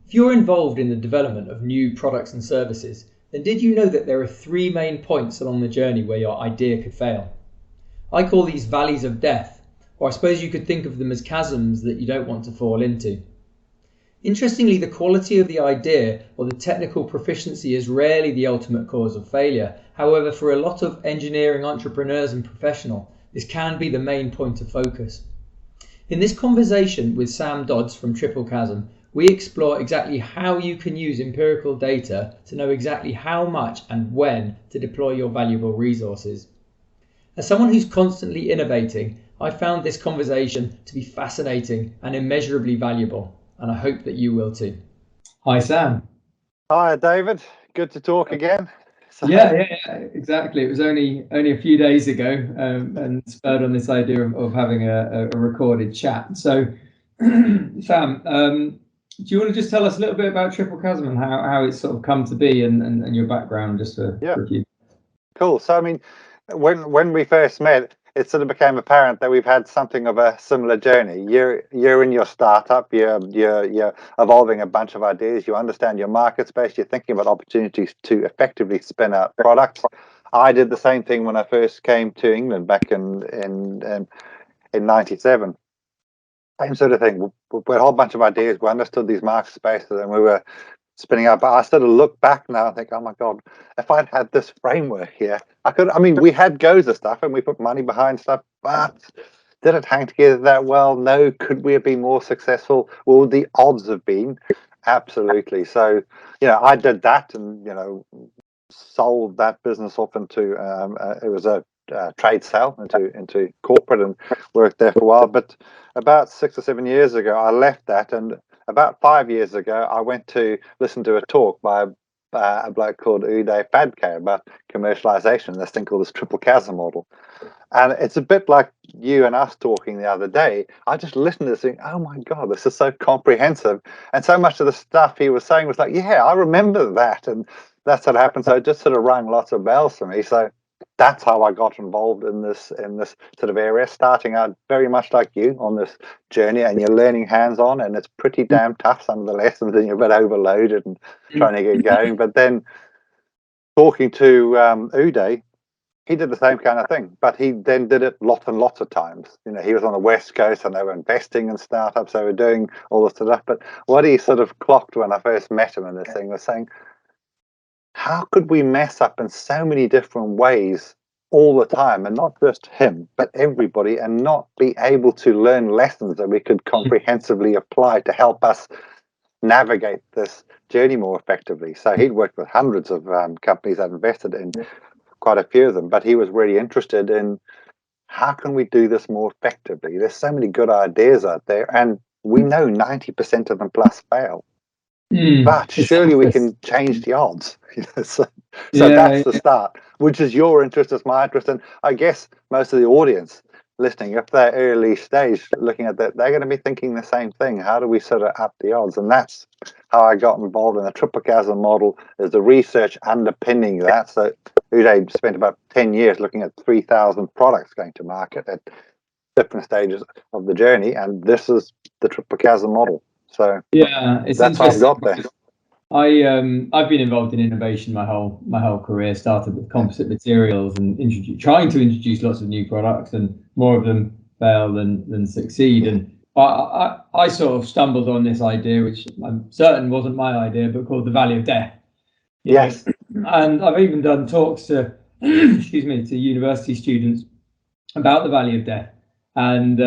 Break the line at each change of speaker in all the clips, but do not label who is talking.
If you're involved in the development of new products and services, then did you know that there are three main points along the journey where your idea could fail? I call these valleys of death, or I suppose you could think of them as chasms that you don't want to fall into. Interestingly, the quality of the idea or the technical proficiency is rarely the ultimate cause of failure. However, for a lot of engineering entrepreneurs and professionals, this can be the main point of focus. In this conversation with Sam Dodds from Triple Chasm, we explore exactly how you can use empirical data to know exactly how much and when to deploy your valuable resources. As someone who's constantly innovating, I found this conversation to be fascinating and immeasurably valuable, and I hope that you will too. Hi, Sam.
Hi, David. Good to talk again.
Yeah, exactly. It was only a few days ago, and spurred on this idea of having a recorded chat. So, Sam, do you want to just tell us a little bit about Triple Chasm and how it's sort of come to be and your background, just for a few?
Cool. So, I mean, when we first met, it sort of became apparent that we've had something of a similar journey. You're in your startup, you're evolving a bunch of ideas, you understand your market space, you're thinking about opportunities to effectively spin out products. I did the same thing when I first came to England back in '97. Same sort of thing. We had a whole bunch of ideas, we understood these market spaces, and we were spinning out. But I sort of look back now and think, oh my God, if I'd had this framework here, we had goes of stuff and we put money behind stuff, but did it hang together that well? No. Could we have been more successful? What would the odds have been? Absolutely. So, I did that and, sold that business off into, it was a trade sale into corporate, and worked there for a while. But about 6 or 7 years ago, I left that, and about 5 years ago, I went to listen to a talk by a bloke called Uday Fadke about commercialization, this thing called this Triple Chasm model. And it's a bit like you and us talking the other day. I just listened to this thing, oh my God, this is so comprehensive. And so much of the stuff he was saying was like, yeah, I remember that. And that's what happened. So it just sort of rang lots of bells for me. So that's how I got involved in this sort of area, starting out very much like you on this journey, and you're learning hands-on, and it's pretty damn tough, some of the lessons, and you're a bit overloaded and trying to get going. But then talking to Uday, he did the same kind of thing, but he then did it lots and lots of times. He was on the West Coast, and they were investing in startups, they were doing all this stuff. But what he sort of clocked when I first met him in this thing was saying, how could we mess up in so many different ways all the time, and not just him, but everybody, and not be able to learn lessons that we could comprehensively apply to help us navigate this journey more effectively? So he'd worked with hundreds of companies that invested in quite a few of them, but he was really interested in how can we do this more effectively? There's so many good ideas out there, and we know 90% of them plus fail. But surely we can change the odds. So that's the start, which is your interest, is my interest. And I guess most of the audience listening, if they're early stage looking at that, they're going to be thinking the same thing. How do we sort of up the odds? And that's how I got involved in the Triple Chasm model, is the research underpinning that. So Uday spent about 10 years looking at 3,000 products going to market at different stages of the journey. And this is the Triple Chasm model. So
it's
that's how I got there.
I've been involved in innovation my whole career. Started with composite materials and trying to introduce lots of new products, and more of them fail than succeed. And I sort of stumbled on this idea, which I'm certain wasn't my idea, but called the Valley of Death.
Yes.
And I've even done talks to to university students about the Valley of Death, and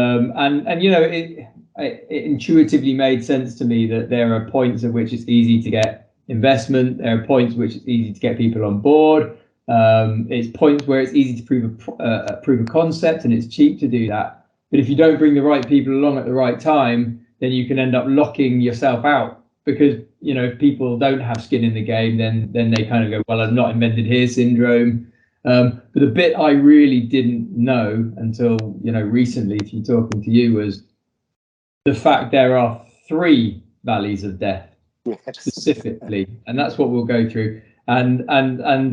it intuitively made sense to me that there are points at which it's easy to get investment. There are points which it's easy to get people on board. It's points where it's easy to prove a concept, and it's cheap to do that. But if you don't bring the right people along at the right time, then you can end up locking yourself out, because if people don't have skin in the game, then they kind of go, well, I've not invented here syndrome. But the bit I really didn't know until recently, through talking to you, was the fact there are 3 valleys of death specifically, and that's what we'll go through, and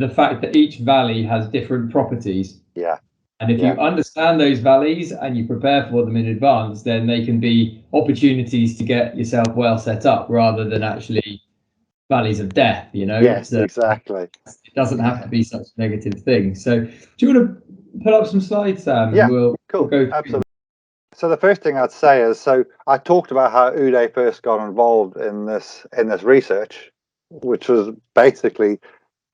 the fact that each valley has different properties. And if you understand those valleys and you prepare for them in advance, then they can be opportunities to get yourself well set up rather than actually valleys of death, you know.
Yes, exactly.
It doesn't have to be such a negative thing. So do you want to pull up some slides, Sam?
Yeah,
We'll
cool.
go through.
Absolutely. So the first thing I'd say is, so I talked about how Uday first got involved in this research, which was basically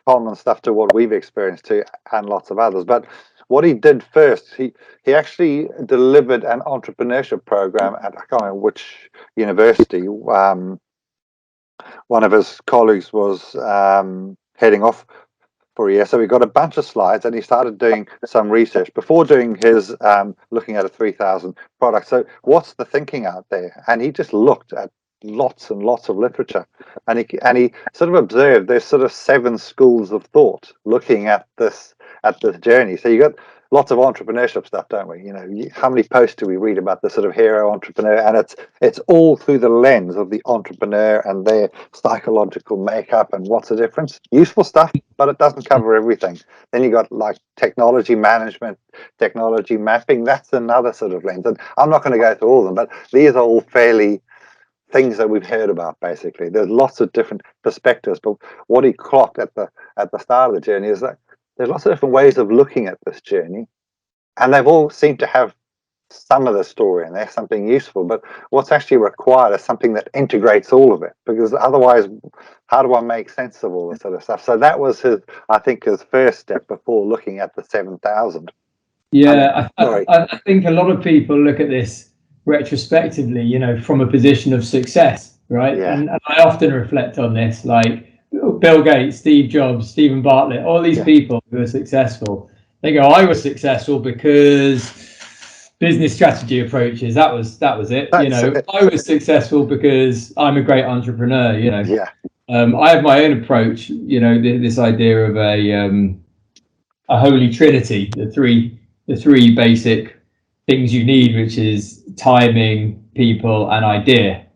common stuff to what we've experienced too, and lots of others. But what he did first, he actually delivered an entrepreneurship program at, I can't remember which university. One of his colleagues was heading off for a year, so we got a bunch of slides, and he started doing some research before doing his looking at a 3,000 product. So what's the thinking out there? And he just looked at lots and lots of literature, and he sort of observed there's sort of 7 schools of thought looking at this journey. So you got lots of entrepreneurship stuff, don't we? You know, how many posts do we read about the sort of hero entrepreneur? And it's all through the lens of the entrepreneur and their psychological makeup and what's the difference. Useful stuff, but it doesn't cover everything. Then you got like technology management, technology mapping. That's another sort of lens. And I'm not going to go through all of them, but these are all fairly things that we've heard about. Basically, there's lots of different perspectives. But what he clocked at the start of the journey is that there's lots of different ways of looking at this journey, and they've all seemed to have some of the story and there's something useful. But what's actually required is something that integrates all of it, because otherwise, how do I make sense of all this sort of stuff? So that was I think his first step before looking at the 7,000.
Yeah, I think a lot of people look at this retrospectively, you know, from a position of success, right?
Yeah.
And I often reflect on this, like Bill Gates, Steve Jobs, Stephen Bartlett, all these people who are successful. They go, I was successful because business strategy approaches. That was it. You know, I was successful because I'm a great entrepreneur. You know, I have my own approach. You know, this idea of a holy trinity, the three basic things you need, which is timing, people, and idea.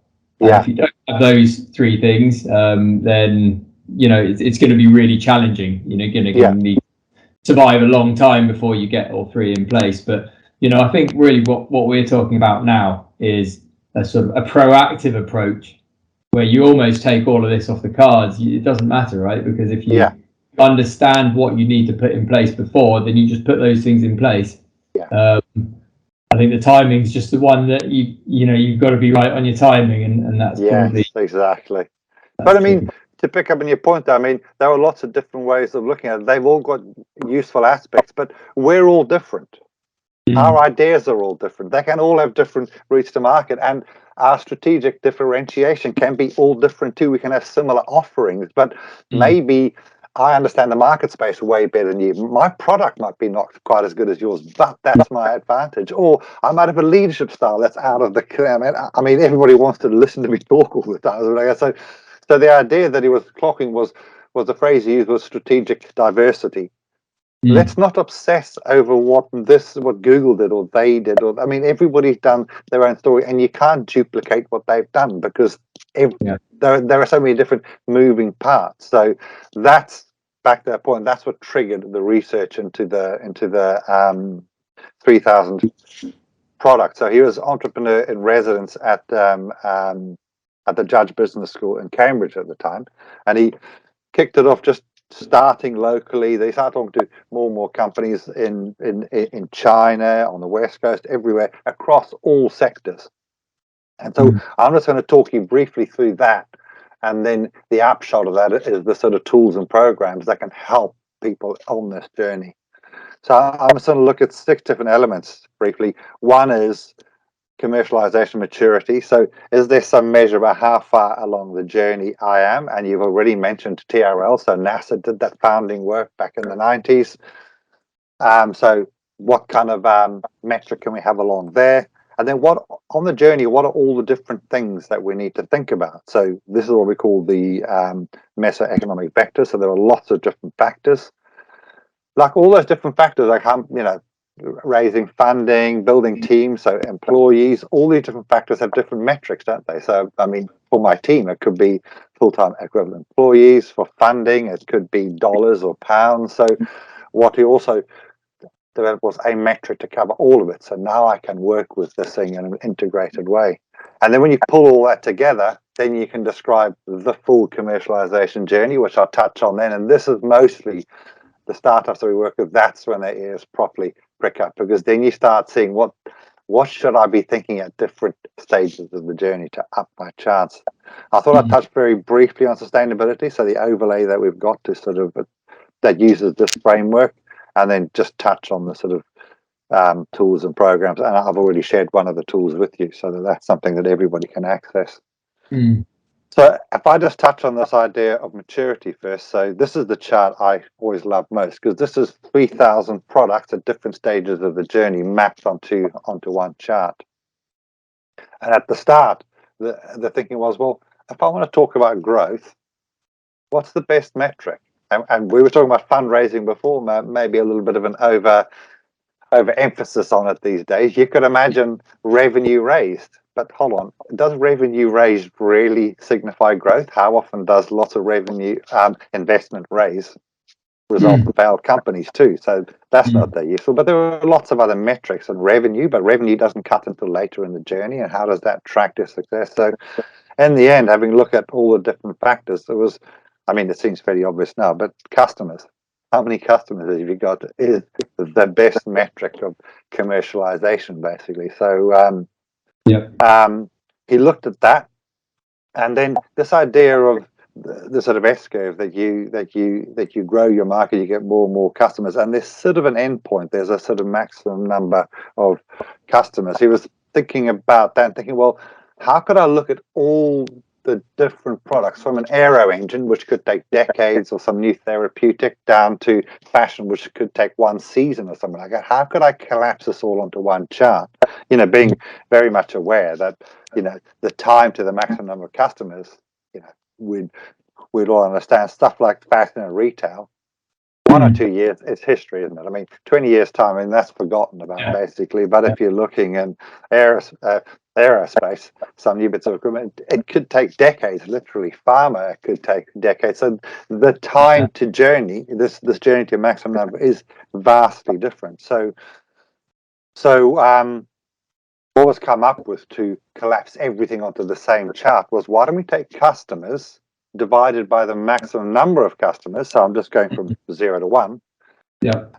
And if you don't have those 3 things, then you know it's going to be really challenging. You know, going to need to survive a long time before you get all 3 in place. But you know, I think really what we're talking about now is a sort of a proactive approach where you almost take all of this off the cards. It doesn't matter, right? Because if you understand what you need to put in place before, then you just put those things in place. I think the timing is just the one that you know you've got to be right on your timing, and that's probably
exactly. But I mean, to pick up on your point, I mean, there are lots of different ways of looking at it. They've all got useful aspects, but we're all different. Our ideas are all different. They can all have different routes to market, and our strategic differentiation can be all different too. We can have similar offerings, but maybe I understand the market space way better than you. My product might be not quite as good as yours, but that's my advantage. Or I might have a leadership style that's out of the. I mean, everybody wants to listen to me talk all the time. So the idea that he was clocking was the phrase he used was strategic diversity. Let's not obsess over what Google did or they did. Or I mean, everybody's done their own story, and you can't duplicate what they've done because there are so many different moving parts. So that's back to that point. That's what triggered the research into the 3,000 product. So he was entrepreneur in residence at the Judge Business School in Cambridge at the time, and he kicked it off just starting locally. They started talking to more and more companies in China, on the West Coast, everywhere, across all sectors. And so I'm just going to talk you briefly through that. And then the upshot of that is the sort of tools and programs that can help people on this journey. So I'm just going to look at 6 different elements briefly. One is commercialization maturity. So is there some measure about how far along the journey I am? And you've already mentioned TRL. So NASA did that founding work back in the 90s. So what kind of metric can we have along there? And then what on the journey, what are all the different things that we need to think about? So this is what we call the mesoeconomic vectors. So there are lots of different factors. Like all those different factors, like raising funding, building teams, so employees, all these different factors have different metrics, don't they? So, I mean, for my team, it could be full-time equivalent employees. For funding, it could be dollars or pounds. So what he also developed was a metric to cover all of it. So now I can work with this thing in an integrated way. And then when you pull all that together, then you can describe the full commercialization journey, which I'll touch on then. And this is mostly the startups that we work with. That's when their ears properly prick up, because then you start seeing what should I be thinking at different stages of the journey to up my chance. I thought I'd touch very briefly on sustainability. So the overlay that we've got to sort of that uses this framework, and then just touch on the sort of tools and programs. And I've already shared one of the tools with you, so that's something that everybody can access. So if I just touch on this idea of maturity first, so this is the chart I always love most, because this is 3,000 products at different stages of the journey mapped onto one chart. And at the start, the thinking was, well, if I want to talk about growth, what's the best metric? And we were talking about fundraising before, maybe a little bit of an overemphasis on it these days. You could imagine revenue raised, but hold on, does revenue raised really signify growth? How often does lots of revenue investment raise result in failed companies too? So that's not that useful. But there are lots of other metrics and revenue, but revenue doesn't cut until later in the journey. And how does that track to success? So in the end, having looked at all the different factors, there was, I mean, it seems fairly obvious now, but customers. How many customers have you got is the best metric of commercialization, basically. So he looked at that, and then this idea of the sort of S curve that you grow your market, you get more and more customers, and there's sort of an end point. There's a sort of maximum number of customers. He was thinking about that and thinking, well, how could I look at all the different products, from an aero engine, which could take decades, or some new therapeutic, down to fashion, which could take one season or something like that? How could I collapse this all onto one chart? Being very much aware that, the time to the maximum number of customers, we'd all understand stuff like fashion and retail. 1 or 2 years, it's history, isn't it? I mean, 20 years time, I mean, that's forgotten about basically. But if you're looking in aerospace, some new bits of equipment, it could take decades. Literally, pharma could take decades. So the time to journey, this journey to maximum number, is vastly different. So what was come up with to collapse everything onto the same chart was, why don't we take customers divided by the maximum number of customers? So I'm just going from 0 to 1.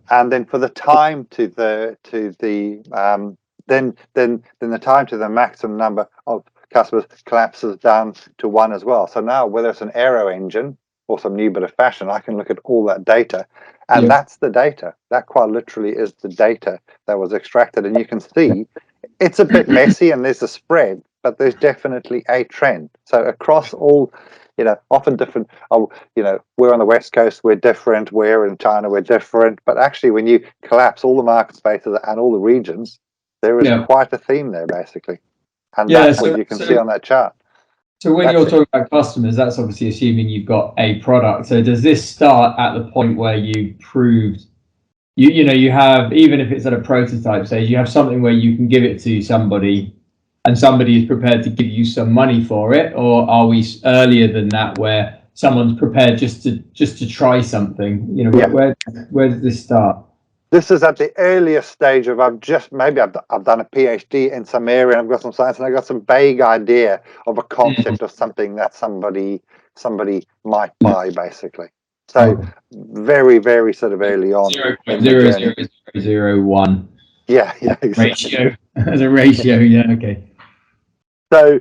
And then for the time to the then the time to the maximum number of customers collapses down to 1 as well. So now, whether it's an aero engine or some new bit of fashion, I can look at all that data, and that's the data. That quite literally is the data that was extracted, and you can see it's a bit messy and there's a spread, but there's definitely a trend. So across all, often different. We're on the West Coast, we're different. We're in China, we're different. But actually, when you collapse all the market spaces and all the regions, there is quite a theme there, basically. And that's what you can see on that chart.
So when you're talking about customers, that's obviously assuming you've got a product. So does this start at the point where you proved, you have, even if it's at a prototype stage, you have something where you can give it to somebody and somebody is prepared to give you some money for it? Or are we earlier than that, where someone's prepared just to try something? Where does this start?
This is at the earliest stage of I've done a PhD in some area, and I've got some science, and I've got some vague idea of a concept of something that somebody might buy, basically. So very, very sort of early on.
0.0001.
Yeah, exactly.
Ratio. As a ratio, okay.
So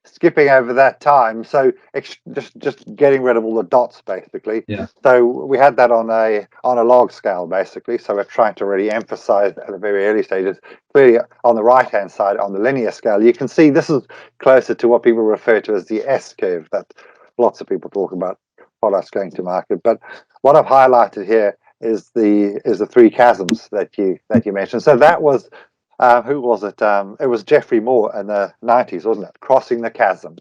skipping over that time, so just getting rid of all the dots, basically. So we had that on a log scale, basically. So we're trying to really emphasize at the very early stages. Clearly, on the right hand side, on the linear scale, you can see this is closer to what people refer to as the S curve that lots of people talk about products going to market. But what I've highlighted here is the 3 chasms that you mentioned. So that was, who was it? It was Geoffrey Moore in the 90s, wasn't it? Crossing the Chasm.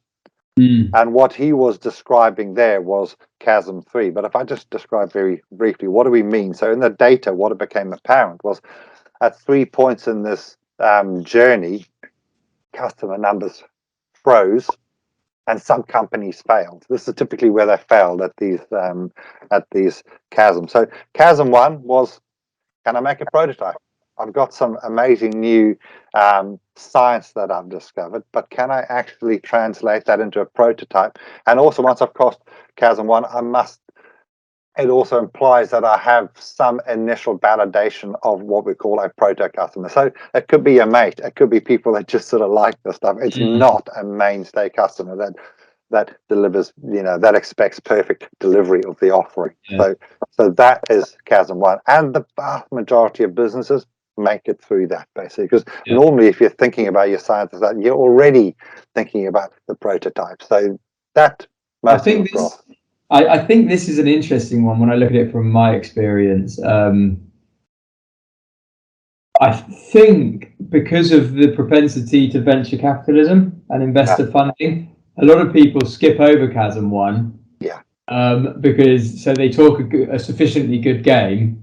And what he was describing there was Chasm 3. But if I just describe very briefly, what do we mean? So in the data, what it became apparent was at 3 points in this journey, customer numbers froze and some companies failed. This is typically where they failed, at these chasms. So Chasm 1 was Can I make a prototype? I've got some amazing new science that I've discovered, but can I actually translate that into a prototype? And also, once I've crossed Chasm 1, it also implies that I have some initial validation of what we call a proto customer. So it could be a mate, it could be people that just sort of like the stuff. It's not a mainstay customer that delivers, that expects perfect delivery of the offering. So that is Chasm 1, and the vast majority of businesses make it through that, basically, because normally if you're thinking about your science, you're already thinking about the prototype. So that
I think this is an interesting one when I look at it from my experience. I think because of the propensity to venture capitalism and investor funding, a lot of people skip over Chasm 1. Because they talk a sufficiently good game,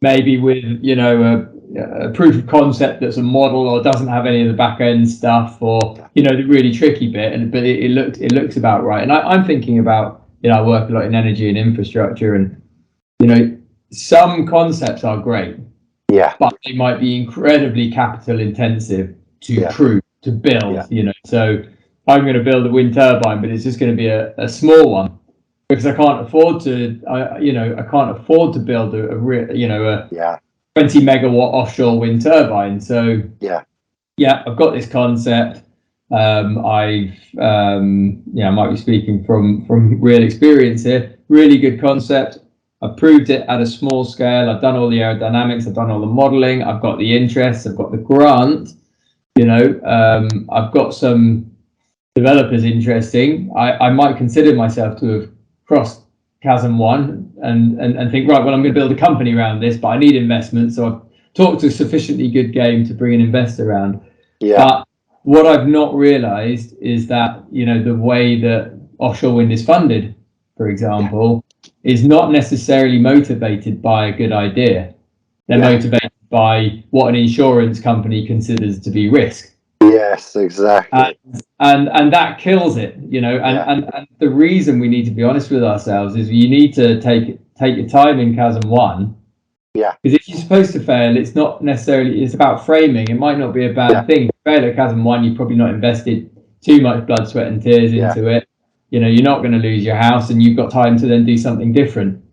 maybe with a proof of concept that's a model or doesn't have any of the back end stuff, or the really tricky bit, but it looks about right. And I'm thinking about, I work a lot in energy and infrastructure, and some concepts are great, but they might be incredibly capital intensive to build. So I'm going to build a wind turbine, but it's just going to be a small one, because I can't afford to. I can't afford to build a 20 megawatt offshore wind turbine. So I've got this concept. I might be speaking from real experience here. Really good concept. I've proved it at a small scale. I've done all the aerodynamics. I've done all the modeling. I've got the interest. I've got the grant. I've got some developers interesting. I might consider myself to have crossed Chasm 1 and think, right, well, I'm going to build a company around this, but I need investment. So I've talked to a sufficiently good game to bring an investor around. But what I've not realized is that, the way that offshore wind is funded, for example, is not necessarily motivated by a good idea. They're motivated by what an insurance company considers to be risk.
Yes, exactly.
And that kills it, and the reason we need to be honest with ourselves is you need to take your time in Chasm 1. Because if you're supposed to fail, it's not necessarily, it's about framing. It might not be a bad thing. If you fail at Chasm 1, you've probably not invested too much blood, sweat and tears into it. You're not going to lose your house, and you've got time to then do something different.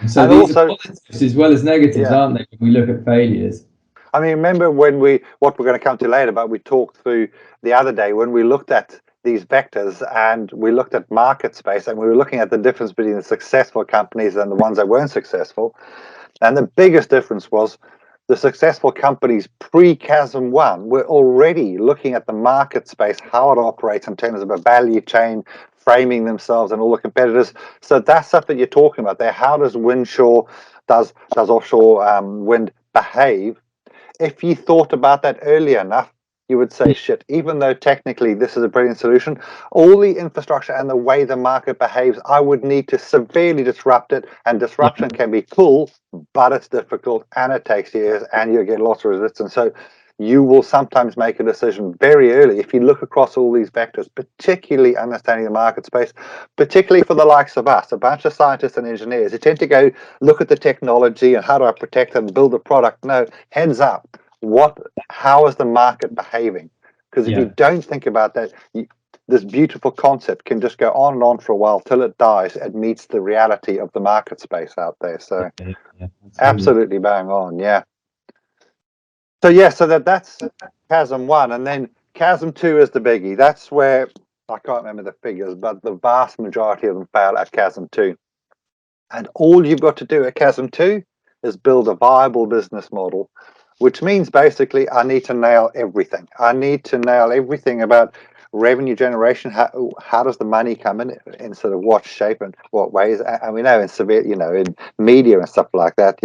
So these are positives as well as negatives, aren't they, when we look at failures?
I mean, remember what we're going to come to later, but we talked through the other day when we looked at these vectors and we looked at market space, and we were looking at the difference between the successful companies and the ones that weren't successful. And the biggest difference was the successful companies pre-Chasm 1 were already looking at the market space, how it operates in terms of a value chain, framing themselves and all the competitors. So that's stuff that you're talking about there. How does does offshore wind behave? If you thought about that early enough, you would say, shit, even though technically this is a brilliant solution, all the infrastructure and the way the market behaves, I would need to severely disrupt it. And disruption can be cool, but it's difficult and it takes years and you get lots of resistance. So you will sometimes make a decision very early. If you look across all these vectors, particularly understanding the market space, particularly for the likes of us, a bunch of scientists and engineers, you tend to go look at the technology and how do I protect and build a product. No, heads up. How is the market behaving? Because if you don't think about that, this beautiful concept can just go on and on for a while till it dies. It meets the reality of the market space out there. So absolutely bang on. So that's Chasm 1, and then Chasm 2 is the biggie. That's where I can't remember the figures, but the vast majority of them fail at Chasm 2. And all you've got to do at Chasm 2 is build a viable business model, which means basically I need to nail everything. I need to nail everything about revenue generation. How does the money come in sort of what shape and what ways? And we know in media and stuff like that,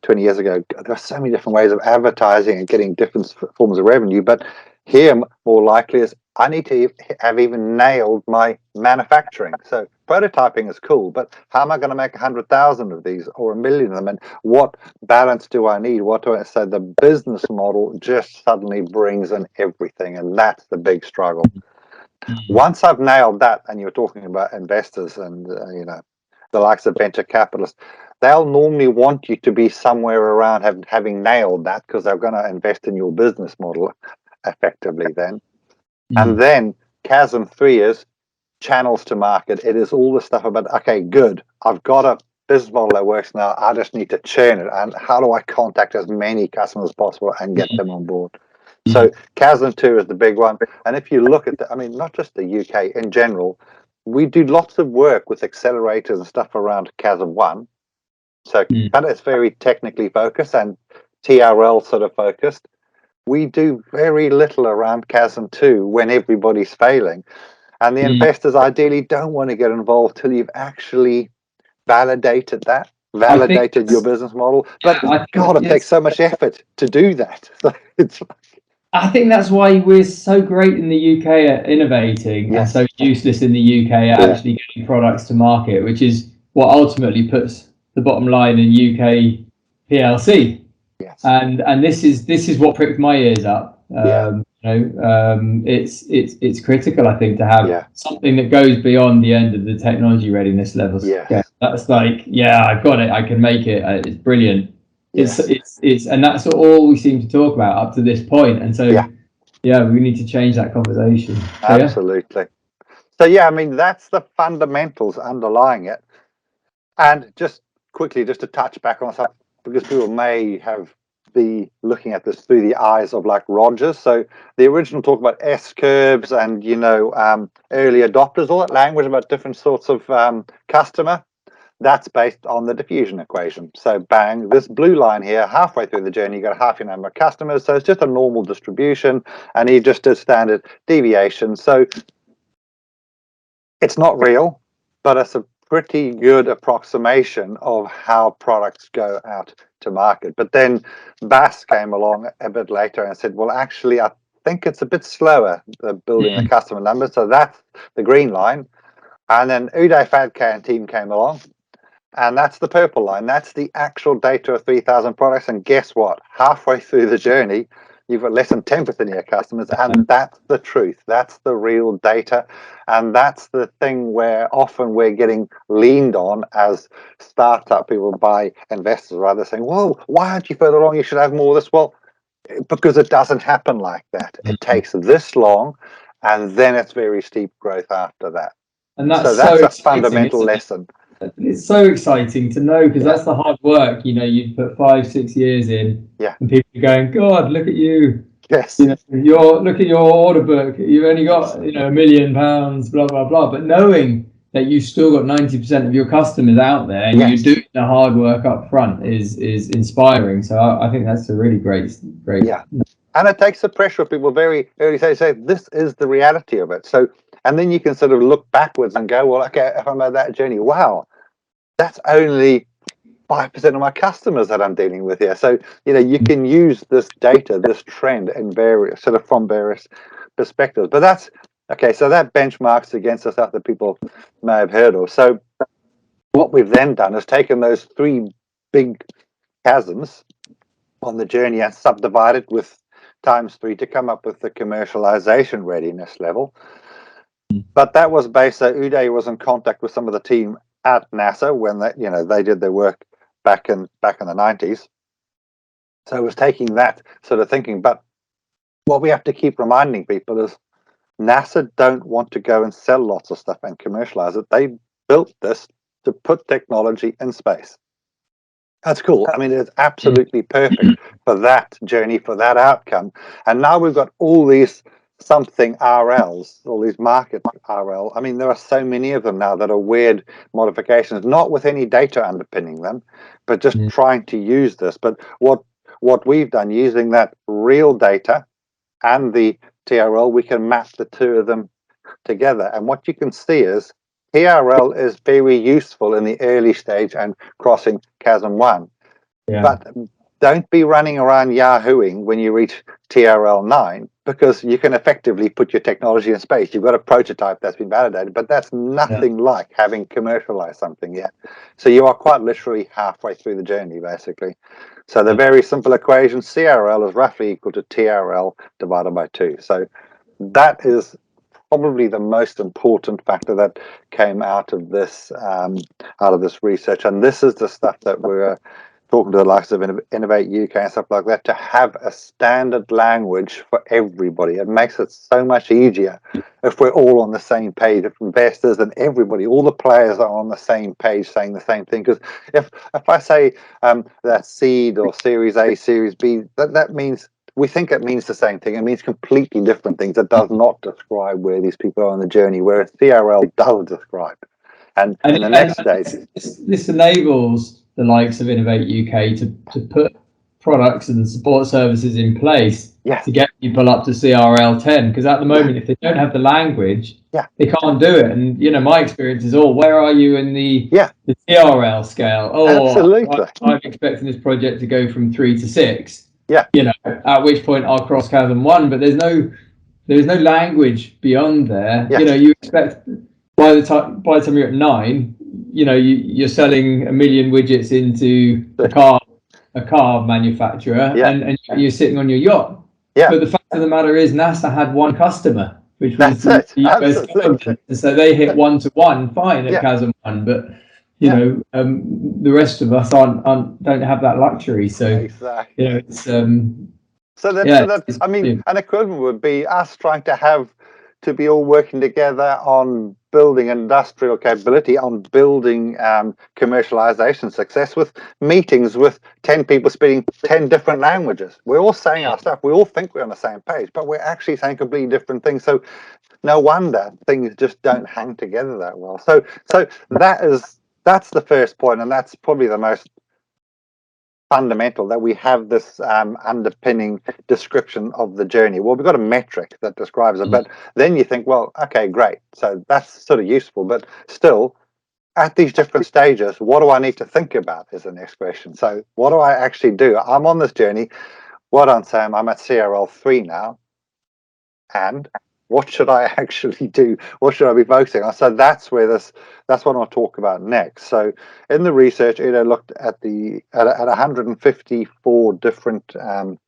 20 years ago, there are so many different ways of advertising and getting different forms of revenue. But here, more likely is I need to have even nailed my manufacturing. So prototyping is cool, but how am I going to make 100,000 of these or 1 million of them? And what balance do I need? So the business model just suddenly brings in everything, and that's the big struggle. Once I've nailed that, and you're talking about investors and the likes of venture capitalists, they'll normally want you to be somewhere around having nailed that, because they're going to invest in your business model effectively then. And then Chasm 3 is channels to market. It is all the stuff about, okay, good, I've got a business model that works now, I just need to churn it, and how do I contact as many customers as possible and get them on board? So Chasm 2 is the big one. And if you look at I mean, not just the UK, in general, we do lots of work with accelerators and stuff around Chasm 1. So but it's very technically focused and TRL sort of focused. We do very little around Chasm 2 when everybody's failing. And the investors ideally don't want to get involved till you've actually validated your business model. But God, it takes so much effort to do that. It's
I think that's why we're so great in the UK at innovating and so useless in the UK at actually getting products to market, which is what ultimately puts the bottom line in UK PLC.
Yes.
And this is what pricked my ears up. It's critical, I think, to have something that goes beyond the end of the technology readiness levels.
Yeah.
That's like, I've got it, I can make it, it's brilliant. It's and that's all we seem to talk about up to this point. And so we need to change that conversation.
Absolutely. So I mean, that's the fundamentals underlying it. And just quickly, just to touch back on stuff, because people may be looking at this through the eyes of like Rogers. So the original talk about S curves and early adopters, all that language about different sorts of customer, that's based on the diffusion equation. So bang, this blue line here, halfway through the journey, you got half your number of customers. So it's just a normal distribution, and he just did standard deviation. So it's not real, but it's a pretty good approximation of how products go out to market. But then Bass came along a bit later and said, well, actually, I think it's a bit slower, building the customer numbers. So that's the green line. And then Uday Phadke and team came along, and that's the purple line. That's the actual data of 3,000 products. And guess what? Halfway through the journey, you've got less than 10% of your customers. And that's the truth. That's the real data. And that's the thing where often we're getting leaned on as startup people by investors, rather saying, well, why aren't you further along? You should have more of this. Well, because it doesn't happen like that. It takes this long, and then it's very steep growth after that.
And that's
a fundamental lesson.
It's so exciting to know, because that's the hard work. You've put 5-6 years in, and people are going, God, look at you.
Yes.
Look at your order book. You've only got £1 million, blah blah blah. But knowing that you've still got 90% of your customers out there, and you're doing the hard work up front is inspiring. So I think that's a really great.
Yeah, and it takes the pressure of people very early. Say this is the reality of it. So. And then you can sort of look backwards and go, well, okay, if I'm on that journey, wow, that's only 5% of my customers that I'm dealing with here. So, you can use this data, this trend in from various perspectives. But that's, okay, so that benchmarks against the stuff that people may have heard of. So what we've then done is taken those 3 big chasms on the journey and subdivided with ×3 to come up with the commercialization readiness level. But that was based, so Uday was in contact with some of the team at NASA when they did their work back in the 90s. So it was taking that sort of thinking. But what we have to keep reminding people is NASA don't want to go and sell lots of stuff and commercialize it. They built this to put technology in space. That's cool. I mean, it's absolutely perfect for that journey, for that outcome. And now we've got all these something RLs, all these market RL. I mean, there are so many of them now that are weird modifications, not with any data underpinning them, but just trying to use this. But what we've done, using that real data and the TRL, we can map the two of them together. And what you can see is TRL is very useful in the early stage and crossing Chasm 1. But don't be running around yahooing when you reach TRL 9, because you can effectively put your technology in space. You've got a prototype that's been validated, but that's nothing like having commercialized something yet. So you are quite literally halfway through the journey, basically. So the very simple equation, CRL is roughly equal to TRL divided by 2. So that is probably the most important factor that came out of this research. And this is the stuff that we're talking to the likes of Innovate UK and stuff like that, to have a standard language for everybody. It makes it so much easier if we're all on the same page, if investors and everybody, all the players are on the same page saying the same thing. Because if I say that seed or Series A, Series B, that means, we think it means the same thing. It means completely different things. It does not describe where these people are on the journey, whereas CRL does describe. And in the next stage,
this enables the likes of Innovate UK to put products and support services in place to get people up to CRL 10. Because at the moment, if they don't have the language, they can't do it. And my experience is, where are you in the CRL scale?
Absolutely.
I'm expecting this project to go from 3 to 6.
Yeah.
At which point I'll cross chasm 1, but there's no language beyond there. You expect by the time you're at 9, you're selling 1 million widgets into a car manufacturer, and you're sitting on your yacht. But the fact of the matter is, NASA had one customer, which was the US government. So they hit 1-to-1 fine at chasm 1, but the rest of us don't have that luxury. So it's
so that's I mean, an equivalent would be us trying to be all working together on building industrial capability, on building commercialization success, with meetings with 10 people speaking 10 different languages. We're all saying our stuff. We all think we're on the same page, but we're actually saying completely different things. So no wonder things just don't hang together that well. So that's the first point, and that's probably the most fundamental, that we have this underpinning description of the journey. Well, we've got a metric that describes it, but then you think, well, okay, great, so that's sort of useful, but still at these different stages, what do I need to think about is the next question. So what do I actually do? I'm on this journey. Well done, Sam. I'm at CRL 3 now, and what should I actually do? What should I be focusing on? So that's what I'll talk about next. So in the research, looked at 154 different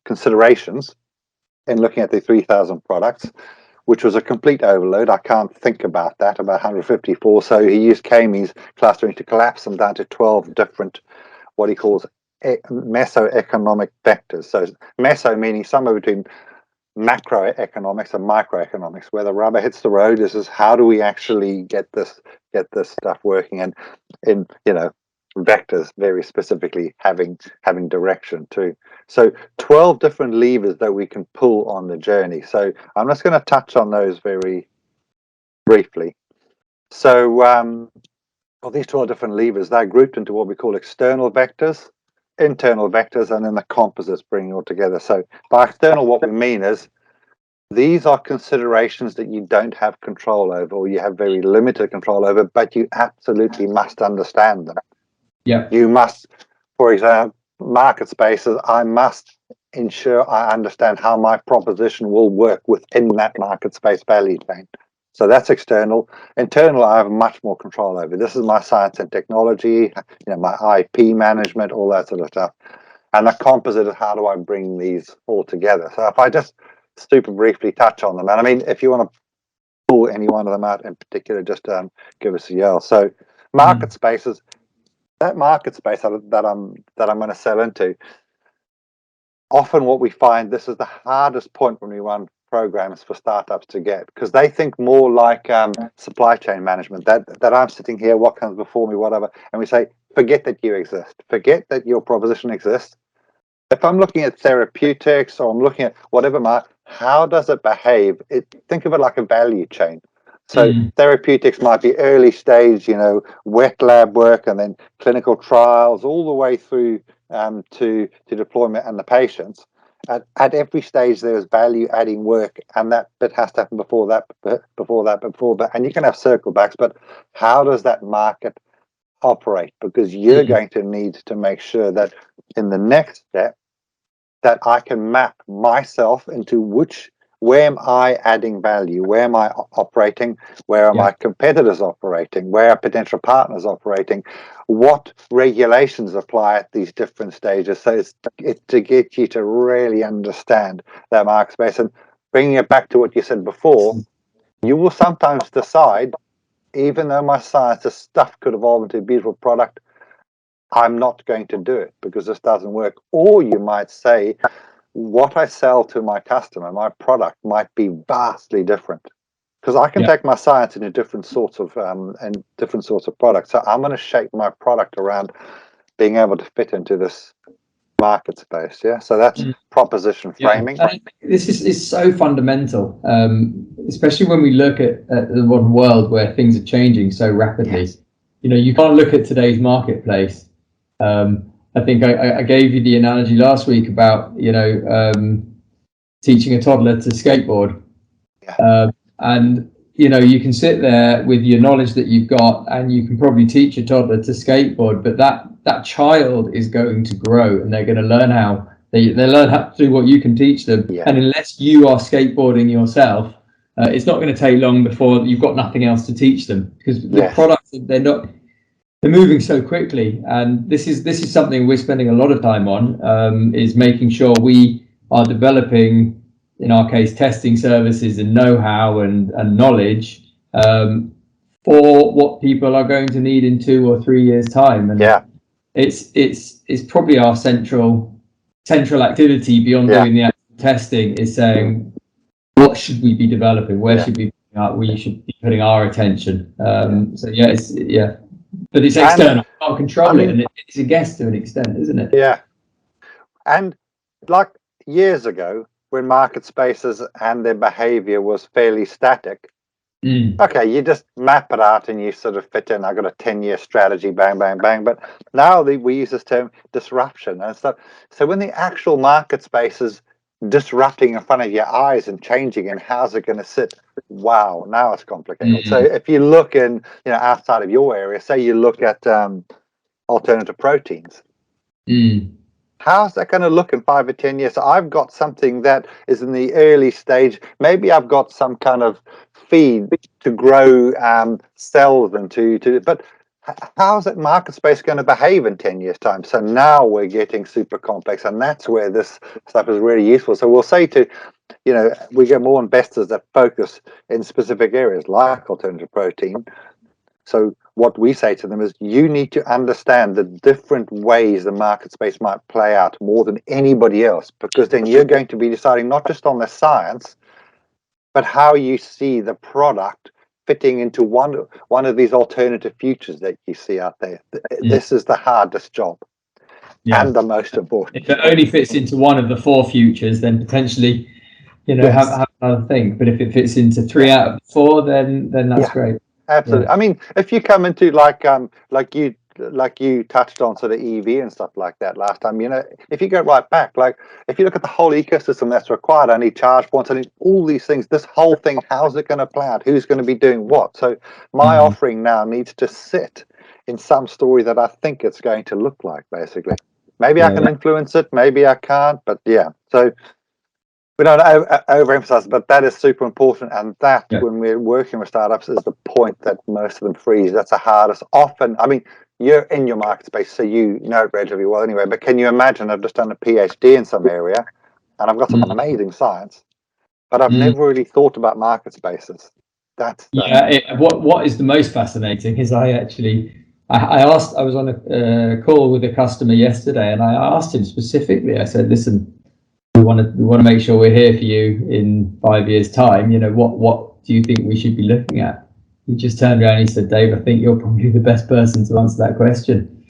considerations in looking at the 3,000 products, which was a complete overload. I can't think about that, about 154. So he used Kamey's clustering to collapse them down to 12 different, what he calls mesoeconomic vectors. So meso meaning somewhere between macroeconomics and microeconomics. Where the rubber hits the road, this is how do we actually get this stuff working, and in vectors very specifically having direction too. So 12 different levers that we can pull on the journey. So I'm just going to touch on those very briefly. So these 12 different levers, they're grouped into what we call external vectors, internal vectors, and then the composites bringing it all together. So by external, what we mean is these are considerations that you don't have control over, or you have very limited control over, but you absolutely must understand them.
Yeah.
You must, for example, market spaces, I must ensure I understand how my proposition will work within that market space value chain. So that's external. Internal, I have much more control over. This is my science and technology, my IP management, all that sort of stuff. And the composite is, how do I bring these all together? So if I just super briefly touch on them, and I mean, if you want to pull any one of them out in particular, just give us a yell. So market spaces, that market space that I'm going to sell into, often what we find, this is the hardest point when we run programs for startups to get, because they think more like supply chain management, that I'm sitting here, what comes before me, whatever, and we say, forget that you exist, forget that your proposition exists. If I'm looking at therapeutics, or I'm looking at whatever, how does it behave? Think of it like a value chain. So therapeutics might be early stage, wet lab work, and then clinical trials, all the way through to deployment and the patients. At every stage, there's value adding work, and that bit has to happen before that, and you can have circle backs, but how does that market operate? Because you're going to need to make sure that in the next step, that I can map myself into where am I adding value? Where am I operating? Where are my competitors operating? Where are potential partners operating? What regulations apply at these different stages? So it's to get you to really understand that market space. And bringing it back to what you said before, you will sometimes decide, even though my science, this stuff could evolve into a beautiful product, I'm not going to do it because this doesn't work. Or you might say, what I sell to my customer, my product, might be vastly different. Because I can take my science into different sorts of products. So I'm going to shape my product around being able to fit into this market space. Yeah. So that's proposition framing.
Yeah. This is so fundamental, especially when we look at the modern world where things are changing so rapidly. Yes. You can't look at today's marketplace. I think I gave you the analogy last week about teaching a toddler to skateboard. Yeah. And you can sit there with your knowledge that you've got, and you can probably teach a toddler to skateboard, but that child is going to grow, and they're going to learn how they learn how to do what you can teach them. Yeah. And unless you are skateboarding yourself, it's not going to take long before you've got nothing else to teach them, because the products, they're moving so quickly. And this is something we're spending a lot of time on, is making sure we are developing, in our case, testing services and know-how and knowledge for what people are going to need in 2 or 3 years' time. And it's probably our central activity beyond doing the actual testing, is saying, what should we be developing? Where should we should be putting our attention? But it's external. I can't control it, and it's a guess to an extent, isn't it?
Yeah. And like years ago, when market spaces and their behavior was fairly static, okay, you just map it out and you sort of fit in. I got a 10-year strategy, bang, bang, bang. But now we use this term disruption and stuff. So when the actual market space is disrupting in front of your eyes and changing, and how's it going to sit? Wow, now it's complicated. So if you look in, outside of your area, say you look at alternative proteins. How's that going to look in 5 or 10 years? So I've got something that is in the early stage. Maybe I've got some kind of feed to grow cells and but how's that market space going to behave in 10 years' time? So now we're getting super complex, and that's where this stuff is really useful. So we'll say we get more investors that focus in specific areas like alternative protein. So what we say to them is, you need to understand the different ways the market space might play out more than anybody else, because then you're going to be deciding not just on the science, but how you see the product fitting into one of these alternative futures that you see out there. This is the hardest job and the most important.
If it only fits into one of the 4 futures, then potentially, have another thing. But if it fits into 3 out of 4, then that's great.
Absolutely. I mean, if you come into like you touched on sort of EV and stuff like that last time, if you go right back, like if you look at the whole ecosystem that's required, I need charge points, I need all these things, this whole thing, how's it going to play out? Who's going to be doing what? So my offering now needs to sit in some story that I think it's going to look like, basically. Maybe I can influence it, maybe I can't, but so we don't overemphasize, but that is super important. And that, when we're working with startups, is the point that most of them freeze. That's the hardest. Often, I mean, you're in your market space, so you know it relatively well anyway. But can you imagine, I've just done a PhD in some area, and I've got some amazing science, but I've never really thought about market spaces. That's
what is the most fascinating is I was on a call with a customer yesterday, and I asked him specifically. I said, listen, we want to make sure we're here for you in 5 years' time. What do you think we should be looking at? He just turned around and he said, Dave, I think you're probably the best person to answer that question.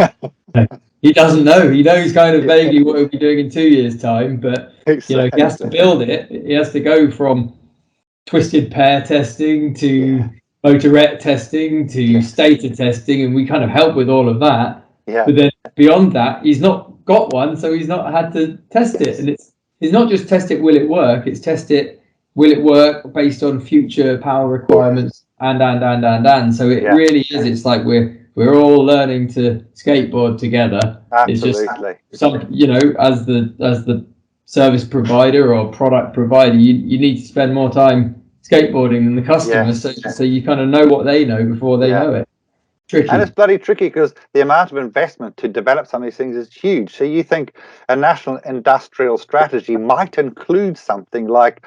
He doesn't know. He knows kind of vaguely what he'll be doing in 2 years' time, but he has to build it. He has to go from twisted pair testing to motorette testing to stator testing, and we kind of help with all of that. But then beyond that, he's not got one, so he's not had to test it. And it's not just test it, will it work? It's test it, will it work based on future power requirements and. So it really is. It's like we're all learning to skateboard together.
Absolutely.
It's just as the service provider or product provider, you need to spend more time skateboarding than the customer, so you kind of know what they know before they know it. Tricky.
And it's bloody tricky because the amount of investment to develop some of these things is huge. So you think a national industrial strategy might include something like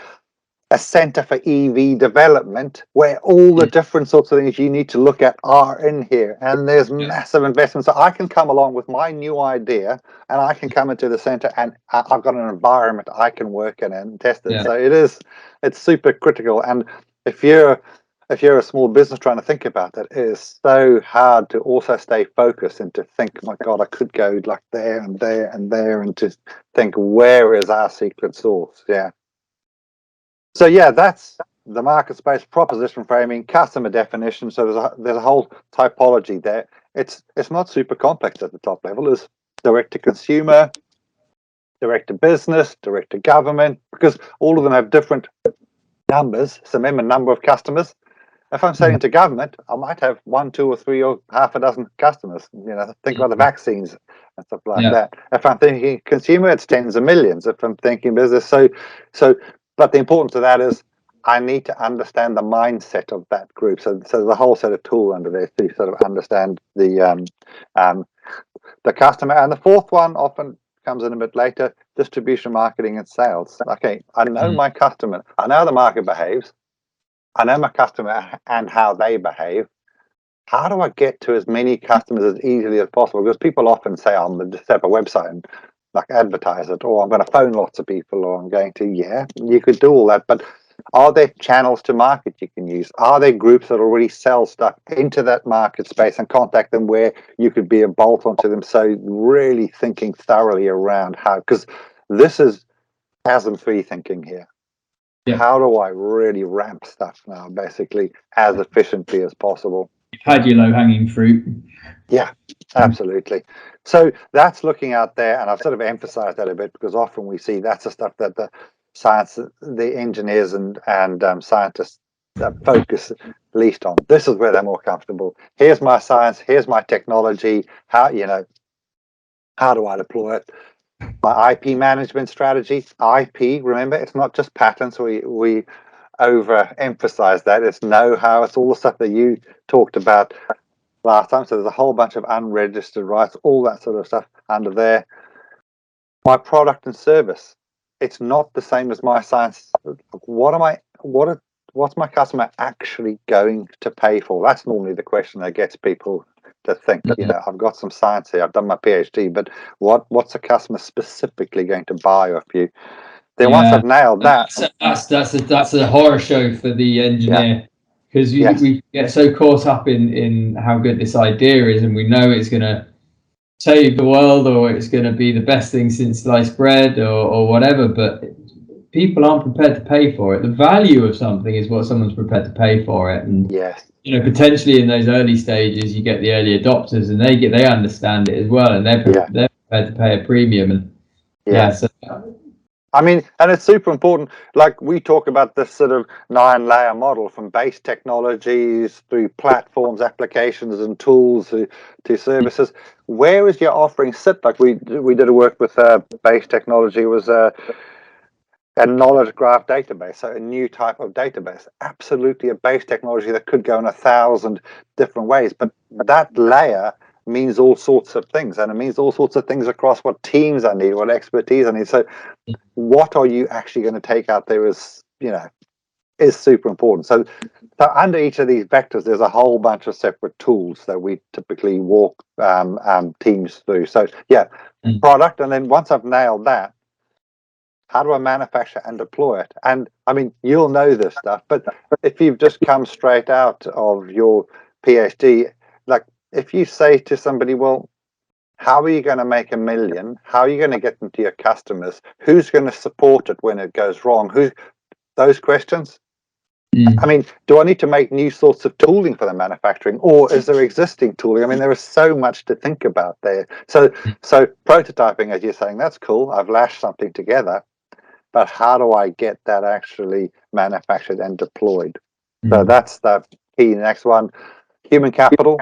a center for EV development where all the different sorts of things you need to look at are in here, and there's massive investment. So I can come along with my new idea, and I can come into the center, and I've got an environment I can work in and test it. So it's super critical. And if you're a small business trying to think about that, it is so hard to also stay focused and to think, my God, I could go like there and there and there, and to think, where is our secret sauce? Yeah. So yeah, that's the market space, proposition framing, customer definition. So there's a whole typology there. It's not super complex at the top level. It's direct to consumer, direct to business, direct to government, because all of them have different numbers. So remember, number of customers. If I'm selling to government, I might have 1, 2, or 3, or half a dozen customers. Think about the vaccines and stuff like that. If I'm thinking consumer, it's tens of millions. If I'm thinking business, but the importance of that is I need to understand the mindset of that group. So there's a whole set of tool under there to sort of understand the customer. And the fourth one often comes in a bit later: distribution, marketing, and sales. Okay, I know my customer. I know how the market behaves. I know my customer and how they behave. How do I get to as many customers as easily as possible? Because people often say, I'm going to set up a website and like advertise it, or I'm going to phone lots of people, or I'm going to, you could do all that. But are there channels to market you can use? Are there groups that already sell stuff into that market space and contact them where you could be a bolt onto them? So really thinking thoroughly around how, because this is chasm 3 thinking here. How do I really ramp stuff now, basically, as efficiently as possible?
You've had your low-hanging fruit.
Yeah, absolutely. So that's looking out there, and I've sort of emphasized that a bit because often we see that's the stuff that the engineers and scientists focus least on. This is where they're more comfortable. Here's my science. Here's my technology. How do I deploy it? My IP management strategy. IP, remember, it's not just patents. We overemphasize that. It's know-how. It's all the stuff that you talked about last time. So there's a whole bunch of unregistered rights, all that sort of stuff under there. My product and service. It's not the same as my science. What's my customer actually going to pay for? That's normally the question that gets people to think, I've got some science here, I've done my PhD, but what's a customer specifically going to buy off you? Then once I've nailed that,
that's a horror show for the engineer, because we get so caught up in how good this idea is, and we know it's going to save the world, or it's going to be the best thing since sliced bread, or whatever, but people aren't prepared to pay for it. The value of something is what someone's prepared to pay for it. And potentially in those early stages, you get the early adopters, and they understand it as well, and they're prepared to pay a premium. And so,
I mean, and it's super important. Like we talk about this sort of 9-layer model, from base technologies through platforms, applications, and tools to services. Where is your offering sit? Like we did a work with base technology, was a knowledge graph database, so a new type of database. Absolutely a base technology that could go in 1,000 different ways, but that layer means all sorts of things, and it means all sorts of things across what teams I need, what expertise I need. So what are you actually going to take out there is super important. So under each of these vectors, there's a whole bunch of separate tools that we typically walk teams through. So product, and then once I've nailed that, how do I manufacture and deploy it? And I mean, you'll know this stuff, but if you've just come straight out of your PhD, like if you say to somebody, well, how are you going to make $1 million? How are you going to get them to your customers? Who's going to support it when it goes wrong? Those questions? I mean, do I need to make new sorts of tooling for the manufacturing, or is there existing tooling? I mean, there is so much to think about there. So prototyping, as you're saying, that's cool. I've lashed something together, but how do I get that actually manufactured and deployed? So that's the key. Next one, human capital.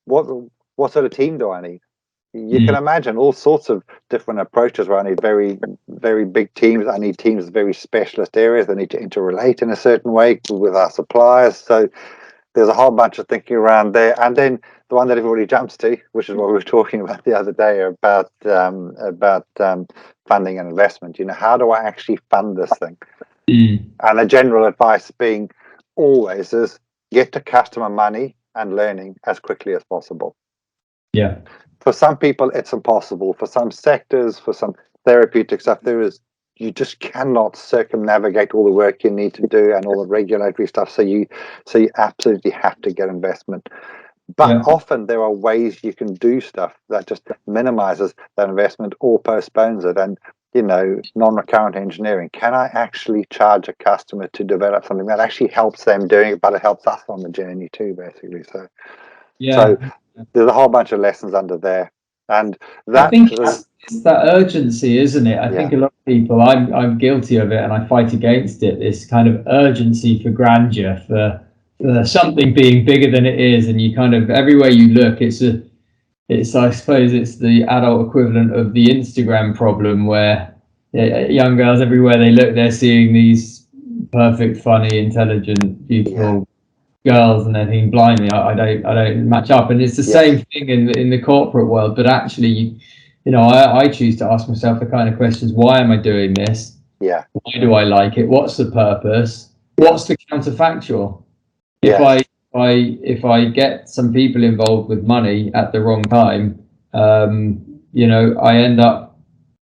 What sort of team do I need? You can imagine all sorts of different approaches where I need very, very big teams. I need teams of very specialist areas that need to interrelate in a certain way with our suppliers. So there's a whole bunch of thinking around there. And then the one that everybody jumps to, which is what we were talking about the other day, about funding and investment. How do I actually fund this thing? And the general advice being always is get to customer money and learning as quickly as possible.
Yeah.
For some people, it's impossible. For some sectors, for some therapeutic stuff, you just cannot circumnavigate all the work you need to do and all the regulatory stuff. So you absolutely have to get investment. But often there are ways you can do stuff that just minimizes that investment or postpones it. And non-recurrent engineering. Can I actually charge a customer to develop something that actually helps them doing it, but it helps us on the journey too, basically? So there's a whole bunch of lessons under there. And that,
I think it's that urgency, isn't it? I think a lot of people, I'm guilty of it, and I fight against it. This kind of urgency for grandeur, for something being bigger than it is, and you kind of everywhere you look, I suppose it's the adult equivalent of the Instagram problem, where young girls everywhere they look, they're seeing these perfect, funny, intelligent, beautiful girls, and they're thinking, blimey, I don't match up. And it's the same thing in the corporate world. But actually, I choose to ask myself the kind of questions: why am I doing this?
Yeah.
Why do I like it? What's the purpose? What's the counterfactual? If I get some people involved with money at the wrong time, I end up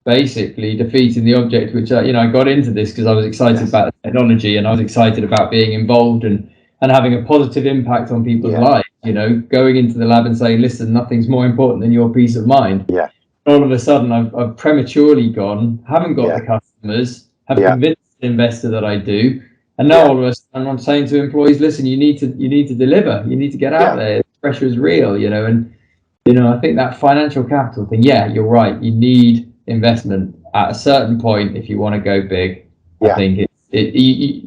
basically defeating the object, which I got into this because I was excited about the technology, and I was excited about being involved and having a positive impact on people's lives. Going into the lab and saying, listen, nothing's more important than your peace of mind.
Yeah.
All of a sudden, I've prematurely gone, haven't got the customers, have convinced the investor that I do. And now all of a sudden I'm saying to employees, listen, you need to deliver, you need to get out there. The pressure is real, and I think that financial capital thing, you're right. You need investment at a certain point if you want to go big. I think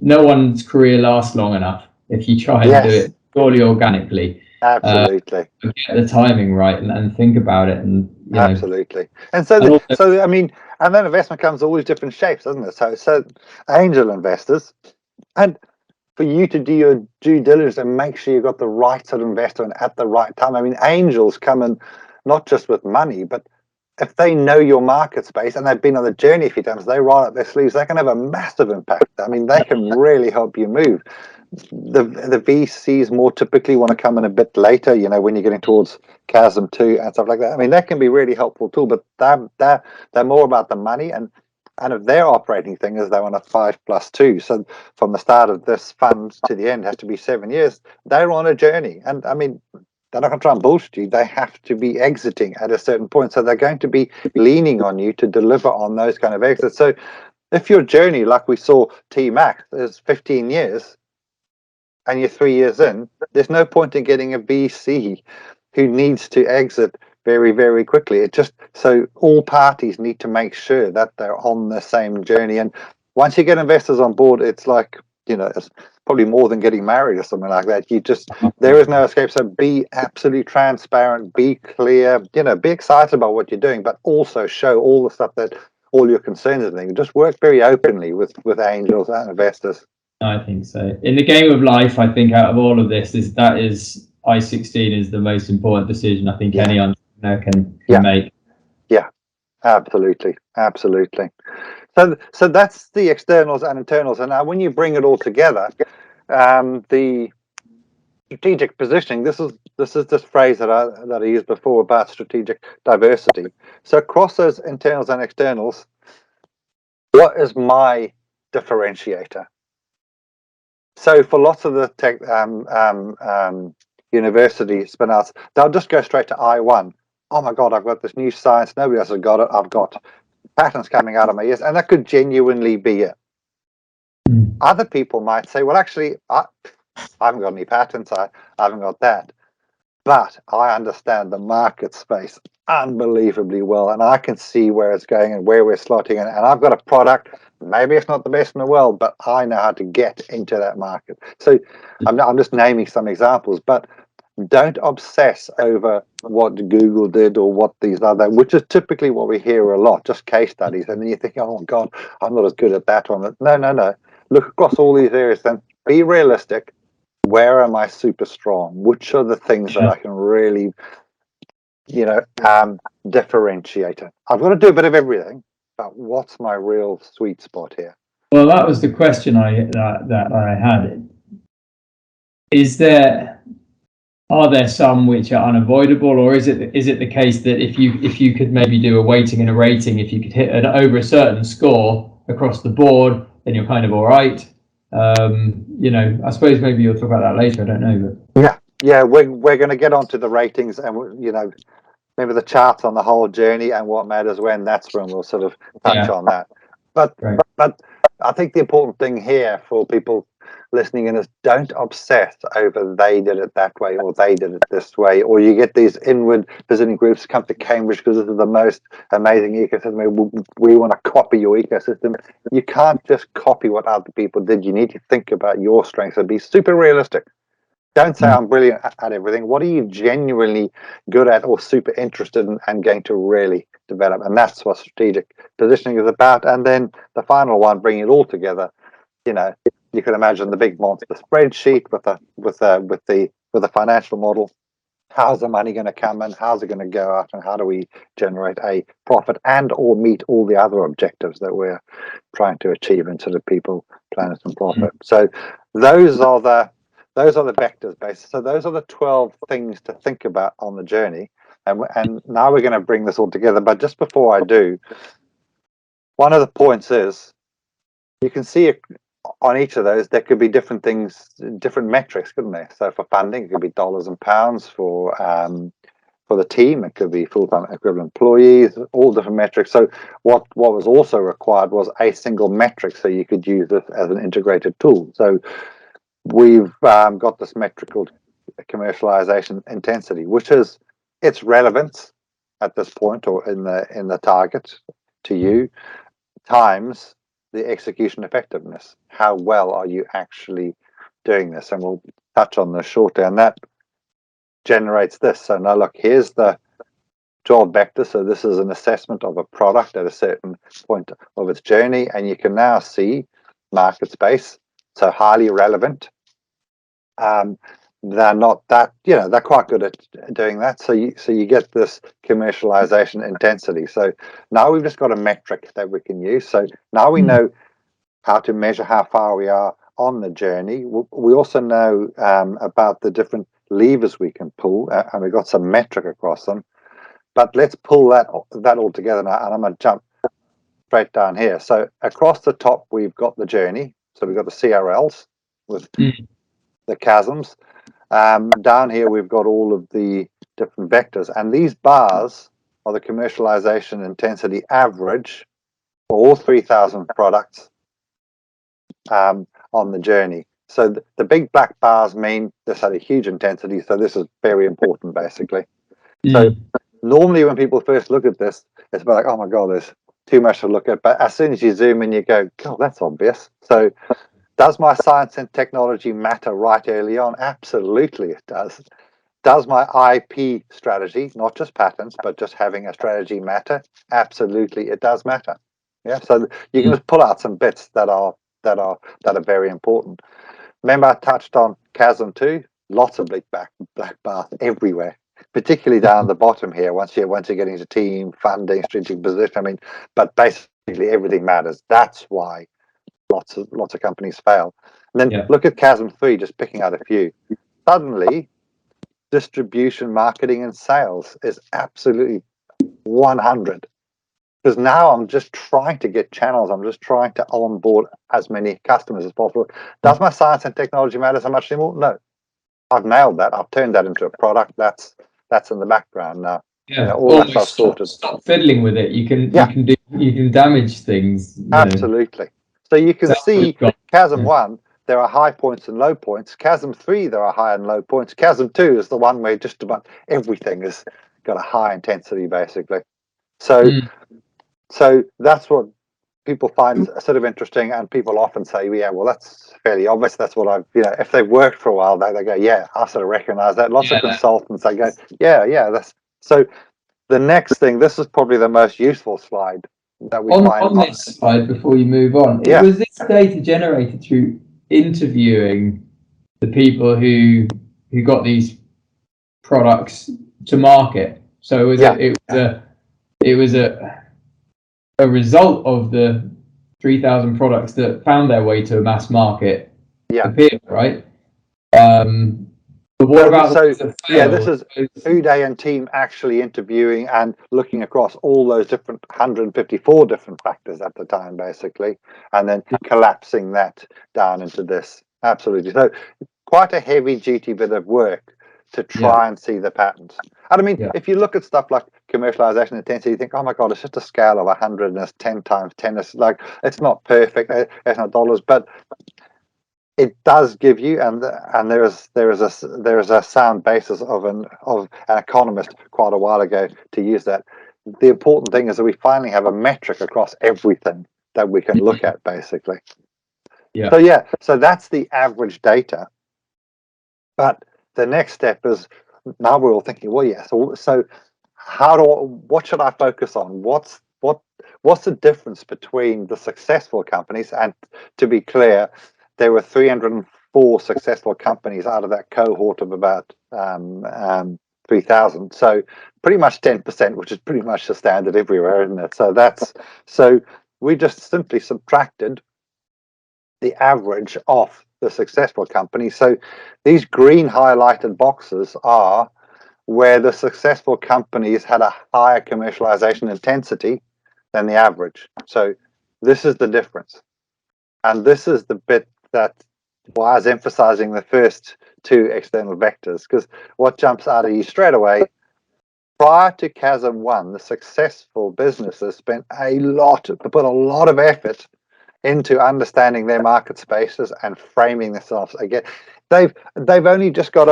no one's career lasts long enough if you try and do it purely organically.
Absolutely.
Get the timing right and think about it, and
absolutely. And so I mean, and then investment comes all these different shapes, doesn't it? So angel investors. And for you to do your due diligence and make sure you've got the right sort of investor and at the right time. I mean, angels come in not just with money, but if they know your market space and they've been on the journey a few times, they roll up their sleeves, they can have a massive impact. I mean, they can really help you move. The VCs more typically want to come in a bit later, when you're getting towards Chasm 2 and stuff like that. I mean, that can be really helpful too, but they're more about the money. And if their operating thing is they want a 5+2, so from the start of this fund to the end has to be 7 years, they're on a journey. And I mean, they're not going to try and bullshit you. They have to be exiting at a certain point. So they're going to be leaning on you to deliver on those kind of exits. So if your journey, like we saw T-Max, is 15 years and you're 3 years in, there's no point in getting a VC who needs to exit very, very quickly. It just, so all parties need to make sure that they're on the same journey. And once you get investors on board, it's like, it's probably more than getting married or something like that. There is no escape. So be absolutely transparent, be clear, be excited about what you're doing, but also show all the stuff that all your concerns and things. Just work very openly with angels and investors.
I think so. In the game of life, I think out of all of this, I-16 is the most important decision I think any entrepreneur can make.
Yeah, absolutely. So that's the externals and internals. And now when you bring it all together, the strategic positioning, this is this phrase that I used before about strategic diversity. So across those internals and externals, what is my differentiator? So for lots of the tech university spin-outs, they'll just go straight to I1. Oh my God, I've got this new science, nobody else has got it. I've got patents coming out of my ears, and that could genuinely be it. Other people might say, well, actually, I haven't got any patents, I haven't got that, but I understand the market space unbelievably well, and I can see where it's going and where we're slotting in, and I've got a product. Maybe it's not the best in the world, but I know how to get into that market. So I'm just naming some examples, but don't obsess over what Google did or what these other, which is typically what we hear a lot, just case studies. And then you think, oh, God, I'm not as good at that one. No. Look across all these areas, then be realistic, Where am I super strong? Which are the things that I can really, differentiate it? I've got to do a bit of everything, but what's my real sweet spot here?
Well, that was the question that I had. Are there some which are unavoidable, or is it the case that if you could maybe do a weighting and a rating, if you could hit over a certain score across the board, then you're kind of all right? I suppose maybe you'll talk about that later. I don't know,
but we're going to get onto the ratings, and maybe the charts on the whole journey and what matters when. That's when we'll sort of touch on that. But I think the important thing here for people listening in is don't obsess over they did it that way or they did it this way, or you get these inward visiting groups come to Cambridge because this is the most amazing ecosystem. We want to copy your ecosystem. You can't just copy what other people did. You need to think about your strengths and be super realistic. Don't say I'm brilliant at everything. What are you genuinely good at or super interested in and going to really develop? And that's what strategic positioning is about. And then the final one, bringing it all together. You can imagine the big monster spreadsheet with the financial model. How's the money going to come in? How's it going to go out? And how do we generate a profit and or meet all the other objectives that we're trying to achieve in sort of people, planet, and profit? So those are the vectors, basically. So those are the 12 things to think about on the journey. And now we're going to bring this all together. But just before I do, one of the points is you can see on each of those, there could be different things, different metrics, couldn't there? So for funding, it could be dollars and pounds. For the team, it could be full-time equivalent employees, all different metrics. So what was also required was a single metric, so you could use this as an integrated tool. So we've got this metric called commercialization intensity, which is its relevance at this point or in the target to you, times the execution effectiveness. How well are you actually doing this? And we'll touch on this shortly. And that generates this. So now look, here's the 12 vectors. So this is an assessment of a product at a certain point of its journey. And you can now see market space. So highly relevant. They're not that, they're quite good at doing that. So you get this commercialization intensity. So now we've just got a metric that we can use. So now we know how to measure how far we are on the journey. We also know about the different levers we can pull, and we've got some metric across them. But let's pull that all together now, and I'm going to jump straight down here. So across the top, we've got the journey. So we've got the CRLs with the chasms. Down here, we've got all of the different vectors, and these bars are the commercialization intensity average for all 3,000 products on the journey. So the big black bars mean this had a huge intensity, so this is very important, basically. So normally when people first look at this, it's about like, oh my God, there's too much to look at. But as soon as you zoom in, you go, God, that's obvious. So does my science and technology matter right early on? Absolutely it does. Does my IP strategy, not just patents, but just having a strategy matter? Absolutely it does matter. Yeah, so you can just pull out some bits that are very important. Remember I touched on Chasm 2? Lots of black bars everywhere, particularly down the bottom here. Once you're getting into team, funding, strategic position, but basically everything matters. That's why lots of companies fail. And then look at Chasm 3, just picking out a few. Suddenly, distribution, marketing, and sales is absolutely 100. Because now I'm just trying to get channels. I'm just trying to onboard as many customers as possible. Does my science and technology matter so much anymore? No. I've nailed that. I've turned that into a product. That's in the background now.
Yeah, all that stuff sorted. Stop fiddling with it. You can damage things.
Absolutely. So you can see Chasm 1, there are high points and low points. Chasm 3, there are high and low points. Chasm 2 is the one where just about everything has got a high intensity, basically. So that's what people find sort of interesting, and people often say, yeah, well, that's fairly obvious. That's what I've, if they've worked for a while, they go, yeah, I sort of recognize that. Lots of consultants, they go, yeah, that's. So the next thing, this is probably the most useful slide that we find.
On this slide, before you move on, was this data generated through interviewing the people who got these products to market. So it was a result of the 3,000 products that found their way to a mass market appeal, right? But what about
this is Uday and team actually interviewing and looking across all those different 154 different factors at the time, basically, and then collapsing that down into this. Absolutely. So quite a heavy duty bit of work to try and see the patterns. And I mean, if you look at stuff like commercialization intensity, you think, oh my God, it's just a scale of 100 and it's 10 times 10. It's like, it's not perfect. It's not dollars, but it does give you, and there is a sound basis of an economist quite a while ago to use that. The important thing is that we finally have a metric across everything that we can look at, basically. So that's the average data. But the next step is, now we're all thinking, well, so what should I focus on? What's the difference between the successful companies? And to be clear, there were 304 successful companies out of that cohort of about 3,000. So pretty much 10%, which is pretty much the standard everywhere, isn't it? So we just simply subtracted the average off the successful companies. So these green highlighted boxes are where the successful companies had a higher commercialization intensity than the average. So this is the difference. And this is the bit that why I was emphasizing the first two external vectors, because what jumps out at you straight away, prior to Chasm 1, the successful businesses put a lot of effort into understanding their market spaces and framing themselves again. They've only just got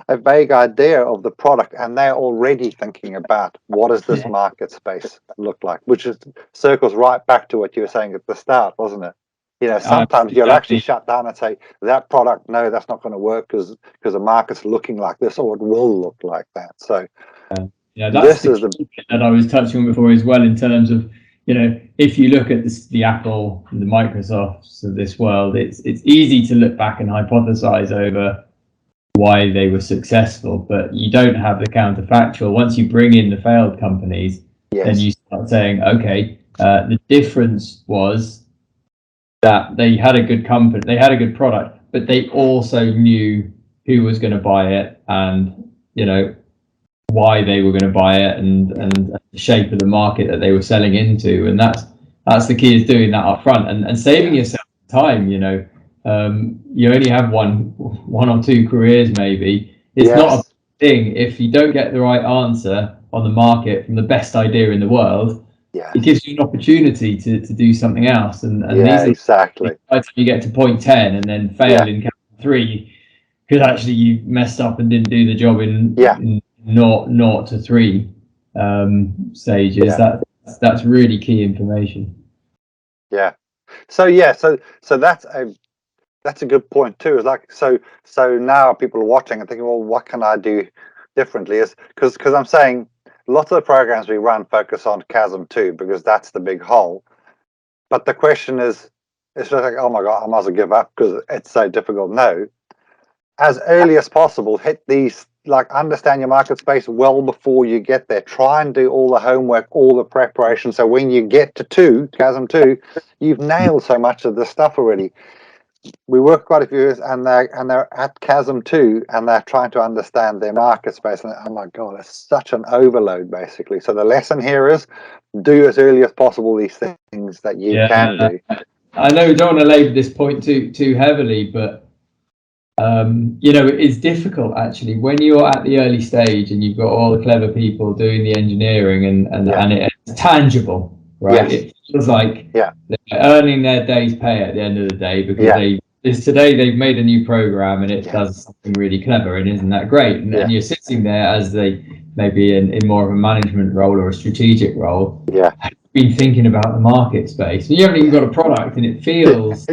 a vague idea of the product, and they're already thinking about what does this market space look like, which circles right back to what you were saying at the start, wasn't it? You know, sometimes you'll actually shut down and say, that product, no, that's not going to work because the market's looking like this, or it will look like that. So
that's the key that I was touching on before as well, in terms of, you know, if you look at the Apple and the Microsofts of this world, it's easy to look back and hypothesize over why they were successful, but you don't have the counterfactual. Once you bring in the failed companies, then you start saying, okay, the difference was that they had a good company, they had a good product, but they also knew who was going to buy it, and, you know, why they were going to buy it, and the shape of the market that they were selling into. And that's the key, is doing that up front and saving yourself time. You know, you only have one or two careers, maybe. It's not a thing if you don't get the right answer on the market from the best idea in the world. It gives you an opportunity to do something else, and
exactly.
By the time you get to point 10 and then fail in count 3, because actually you messed up and didn't do the job in 0 to 3 stages. That's really key information.
So that's a good point too. Is like, so now people are watching and thinking, well, what can I do differently? Is because I'm saying lots of the programs we run focus on Chasm 2 because that's the big hole. But the question is, it's just like, oh my God, I might as well give up because it's so difficult. No, as early as possible, hit these, like, understand your market space well before you get there. Try and do all the homework, all the preparation. So when you get to Chasm 2, you've nailed so much of the stuff already. We work quite a few years, and they're at Chasm 2, and they're trying to understand their market space. And oh my God, it's such an overload, basically. So the lesson here is, do as early as possible these things that you can do.
I know we don't want to labour this point too heavily, but you know, it's difficult actually when you're at the early stage and you've got all the clever people doing the engineering and it's tangible, right? It feels like they're earning their day's pay at the end of the day, because today they've made a new program and it does something really clever, and isn't that great? And you're sitting there as they maybe in more of a management role or a strategic role, been thinking about the market space, and you haven't even got a product, and it feels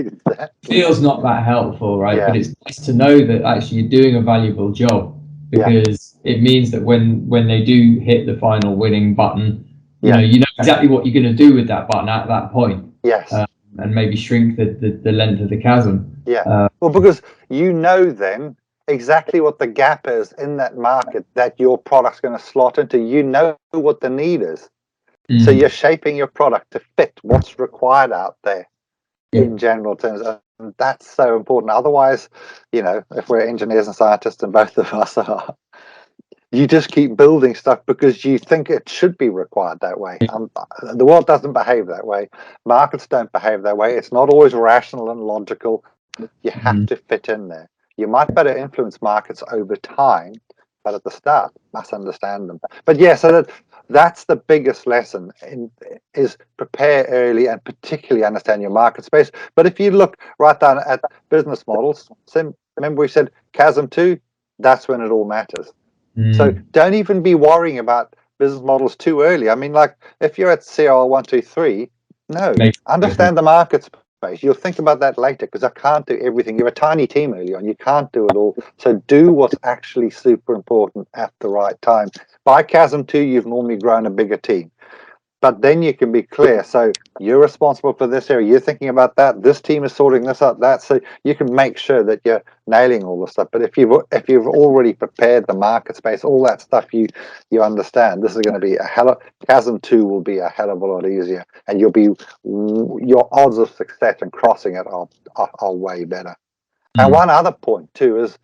not that helpful, right? But it's nice to know that actually you're doing a valuable job, because it means that when they do hit the final winning button, you know exactly what you're going to do with that button at that point. and maybe shrink the length of the chasm.
Yeah. Well, because you know then exactly what the gap is in that market that your product's going to slot into. You know what the need is. So you're shaping your product to fit what's required out there in general terms. And that's so important. Otherwise, if we're engineers and scientists, and both of us are, you just keep building stuff because you think it should be required that way. The world doesn't behave that way. Markets don't behave that way. It's not always rational and logical. You have to fit in there. You might better influence markets over time, but at the start, must understand them. But yeah, so that's the biggest lesson is prepare early and particularly understand your market space. But if you look right down at business models, remember we said chasm 2, that's when it all matters. So don't even be worrying about business models too early. I mean, like if you're at CRL 1, 2, 3, understand the market space. You'll think about that later because I can't do everything. You're a tiny team early on. You can't do it all. So do what's actually super important at the right time. By chasm 2, you've normally grown a bigger team. But then you can be clear. So you're responsible for this area. You're thinking about that. This team is sorting this out. That. So you can make sure that you're nailing all the stuff. But if you've already prepared the market space, all that stuff you understand, this is going to be chasm 2 will be a hell of a lot easier, and your odds of success and crossing it are way better. And one other point too is,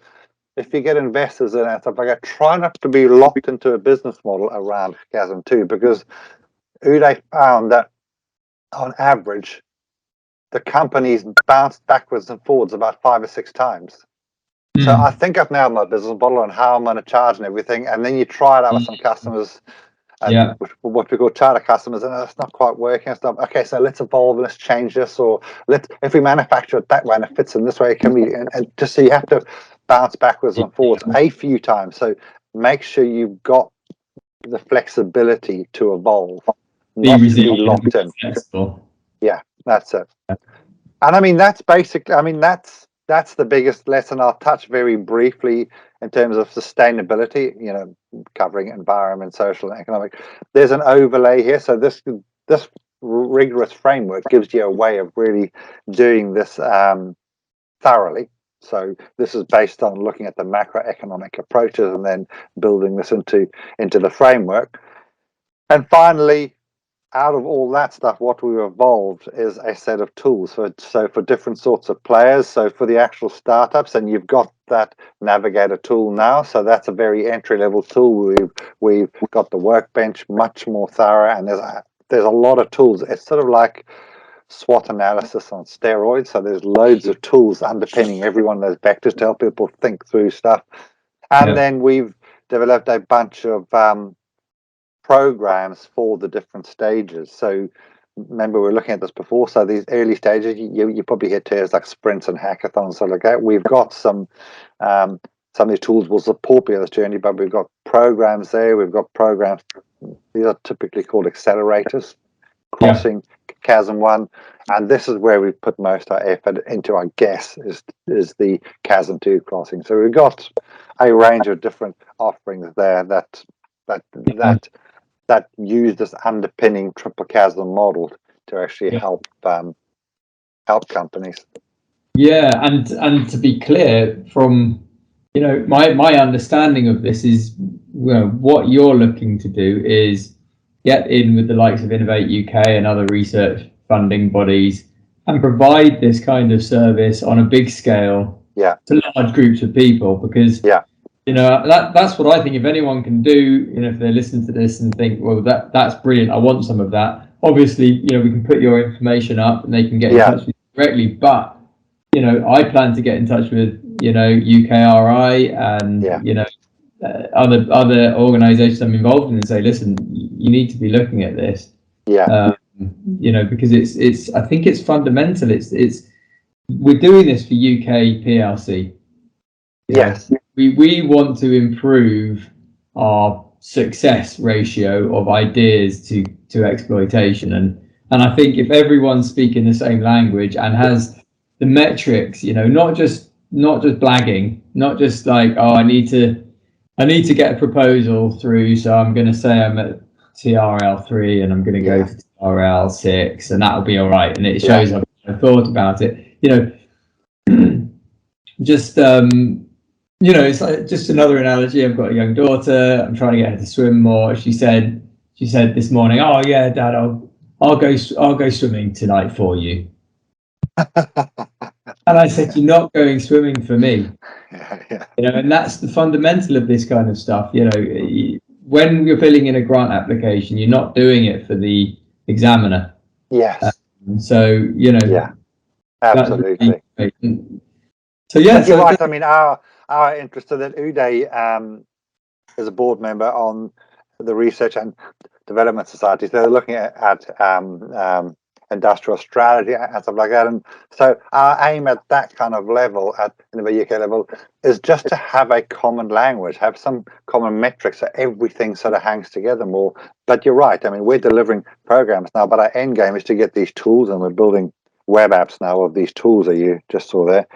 if you get investors in it, stuff like that, try not to be locked into a business model around chasm 2, because Uday found that on average, the companies bounced backwards and forwards about 5 or 6 times. So I think I've nailed my business model and how I'm going to charge and everything. And then you try it out with some customers, what we call charter customers, and it's not quite working and stuff. Okay, so let's evolve, let's change this, or if we manufacture it that way and it fits in this way, it can be, and just so you have to bounce backwards and forwards a few times. So make sure you've got the flexibility to evolve. Not to be locked in. Yeah, that's it. And I mean, that's basically, that's the biggest lesson. I'll touch very briefly in terms of sustainability, covering environment, social, and economic. There's an overlay here. So this rigorous framework gives you a way of really doing this thoroughly. So this is based on looking at the macroeconomic approaches and then building this into the framework. And finally, out of all that stuff, what we've evolved is a set of tools for different sorts of players. So for the actual startups, and you've got that navigator tool now. So that's a very entry-level tool. We've got the workbench, much more thorough, and there's a lot of tools. It's sort of like SWOT analysis on steroids. So there's loads of tools underpinning every one of those vectors to help people think through stuff. And then we've developed a bunch of programs for the different stages. So remember, we were looking at this before. So these early stages, you probably hear terms like sprints and hackathons, stuff like that. We've got some of these tools will support me on this journey, but we've got programs there. We've got programs. These are typically called accelerators, crossing chasm 1, and this is where we put most of our effort into, I guess, is the chasm 2 crossing. So we've got a range of different offerings there that use this underpinning triple chasm model to actually help companies.
Yeah, and to be clear, from my understanding of this is, what you're looking to do is get in with the likes of Innovate UK and other research funding bodies and provide this kind of service on a big scale to large groups of people, because that's what I think. If anyone can do, if they listen to this and think, well, that's brilliant, I want some of that. Obviously, we can put your information up and they can get in touch with you directly. But I plan to get in touch with UKRI and other organisations I'm involved in and say, listen, you need to be looking at this. Because it's I think it's fundamental. It's we're doing this for UK PLC.
Yes.
We want to improve our success ratio of ideas to exploitation, and I think if everyone's speaking the same language and has the metrics, not just blagging, not just like, oh, I need to get a proposal through, so I'm going to say I'm at TRL 3 and I'm going to go to TRL 6 and that'll be all right, and it shows up thought about it. Just it's like just another analogy. I've got a young daughter. I'm trying to get her to swim more. She said this morning, "Oh yeah, Dad, I'll go swimming tonight for you." And I said, "You're not going swimming for me." And that's the fundamental of this kind of stuff. When you're filling in a grant application, you're not doing it for the examiner.
Yes.
So
yeah, absolutely.
So yeah,
you're right. I mean, our interest in that Uday is a board member on the Research and Development Society. So they're looking at industrial strategy and stuff like that. And so our aim at that kind of level, at the UK level, is just to have a common language, have some common metrics, so everything sort of hangs together more. But you're right. I mean, we're delivering programs now, but our end game is to get these tools, and we're building web apps now of these tools that you just saw there,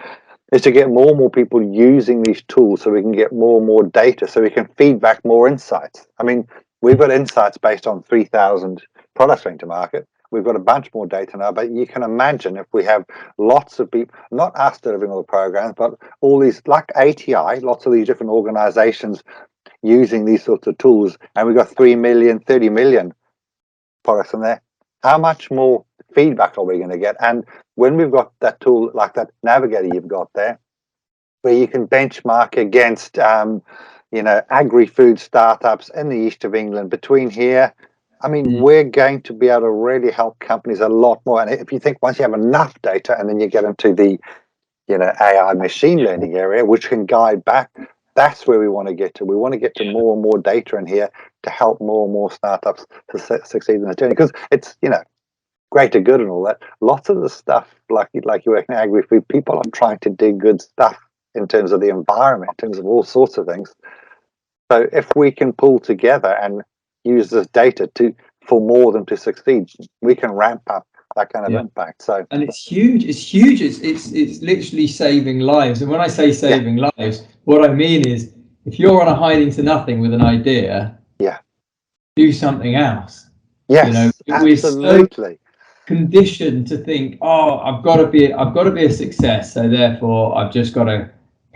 is to get more and more people using these tools so we can get more and more data, so we can feed back more insights. I mean, we've got insights based on 3,000 products going to market. We've got a bunch more data now, but you can imagine if we have lots of people, not us delivering all the programs, but all these, like ATI, lots of these different organizations using these sorts of tools, and we've got 3 million, 30 million products in there. How much more feedback are we going to get? And when we've got that tool like that navigator you've got there, where you can benchmark against, agri-food startups in the east of England, between here, I mean, we're going to be able to really help companies a lot more. And if you think once you have enough data, and then you get into the, AI machine learning area, which can guide back, that's where we want to get to. We want to get to more and more data in here to help more and more startups to succeed in the journey. Because it's, greater good and all that. Lots of the stuff, like you work in agri-food, people are trying to do good stuff in terms of the environment, in terms of all sorts of things. So if we can pull together and use this data for more than to succeed, we can ramp up that kind of impact. So,
and it's huge. It's literally saving lives. And when I say saving lives, what I mean is, if you're on a hiding to nothing with an idea, do something else.
Yes, absolutely.
Conditioned to think, oh, I've got to be a success, so therefore I've just got to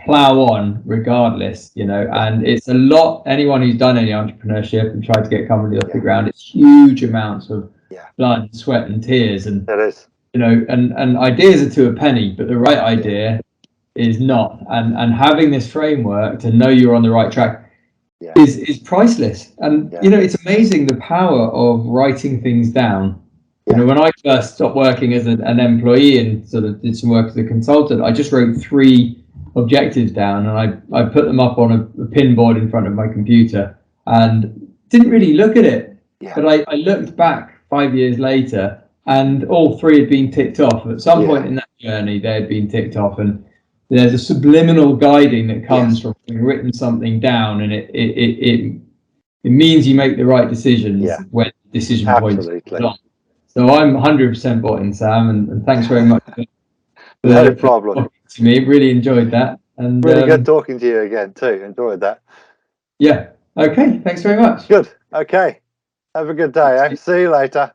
plow on regardless, and it's a lot. Anyone who's done any entrepreneurship and tried to get a company off the ground, it's huge amounts of blood, sweat and tears, and
it is,
and ideas are to a penny, but the right idea is not, and having this framework to know you're on the right track is priceless. And it's amazing the power of writing things down. When I first stopped working as an employee and sort of did some work as a consultant, I just wrote 3 objectives down, and I put them up on a pin board in front of my computer, and didn't really look at it. But I looked back 5 years later, and all 3 had been ticked off. At some point in that journey, they had been ticked off, and there's a subliminal guiding that comes from having written something down, and it means you make the right decisions when decision points are on. So I'm 100% bought in, Sam, and thanks very much for
no problem.
To me, really enjoyed that, and
really good talking to you again too. Enjoyed that.
Yeah. Okay. Thanks very much.
Good. Okay. Have a good day. See you later.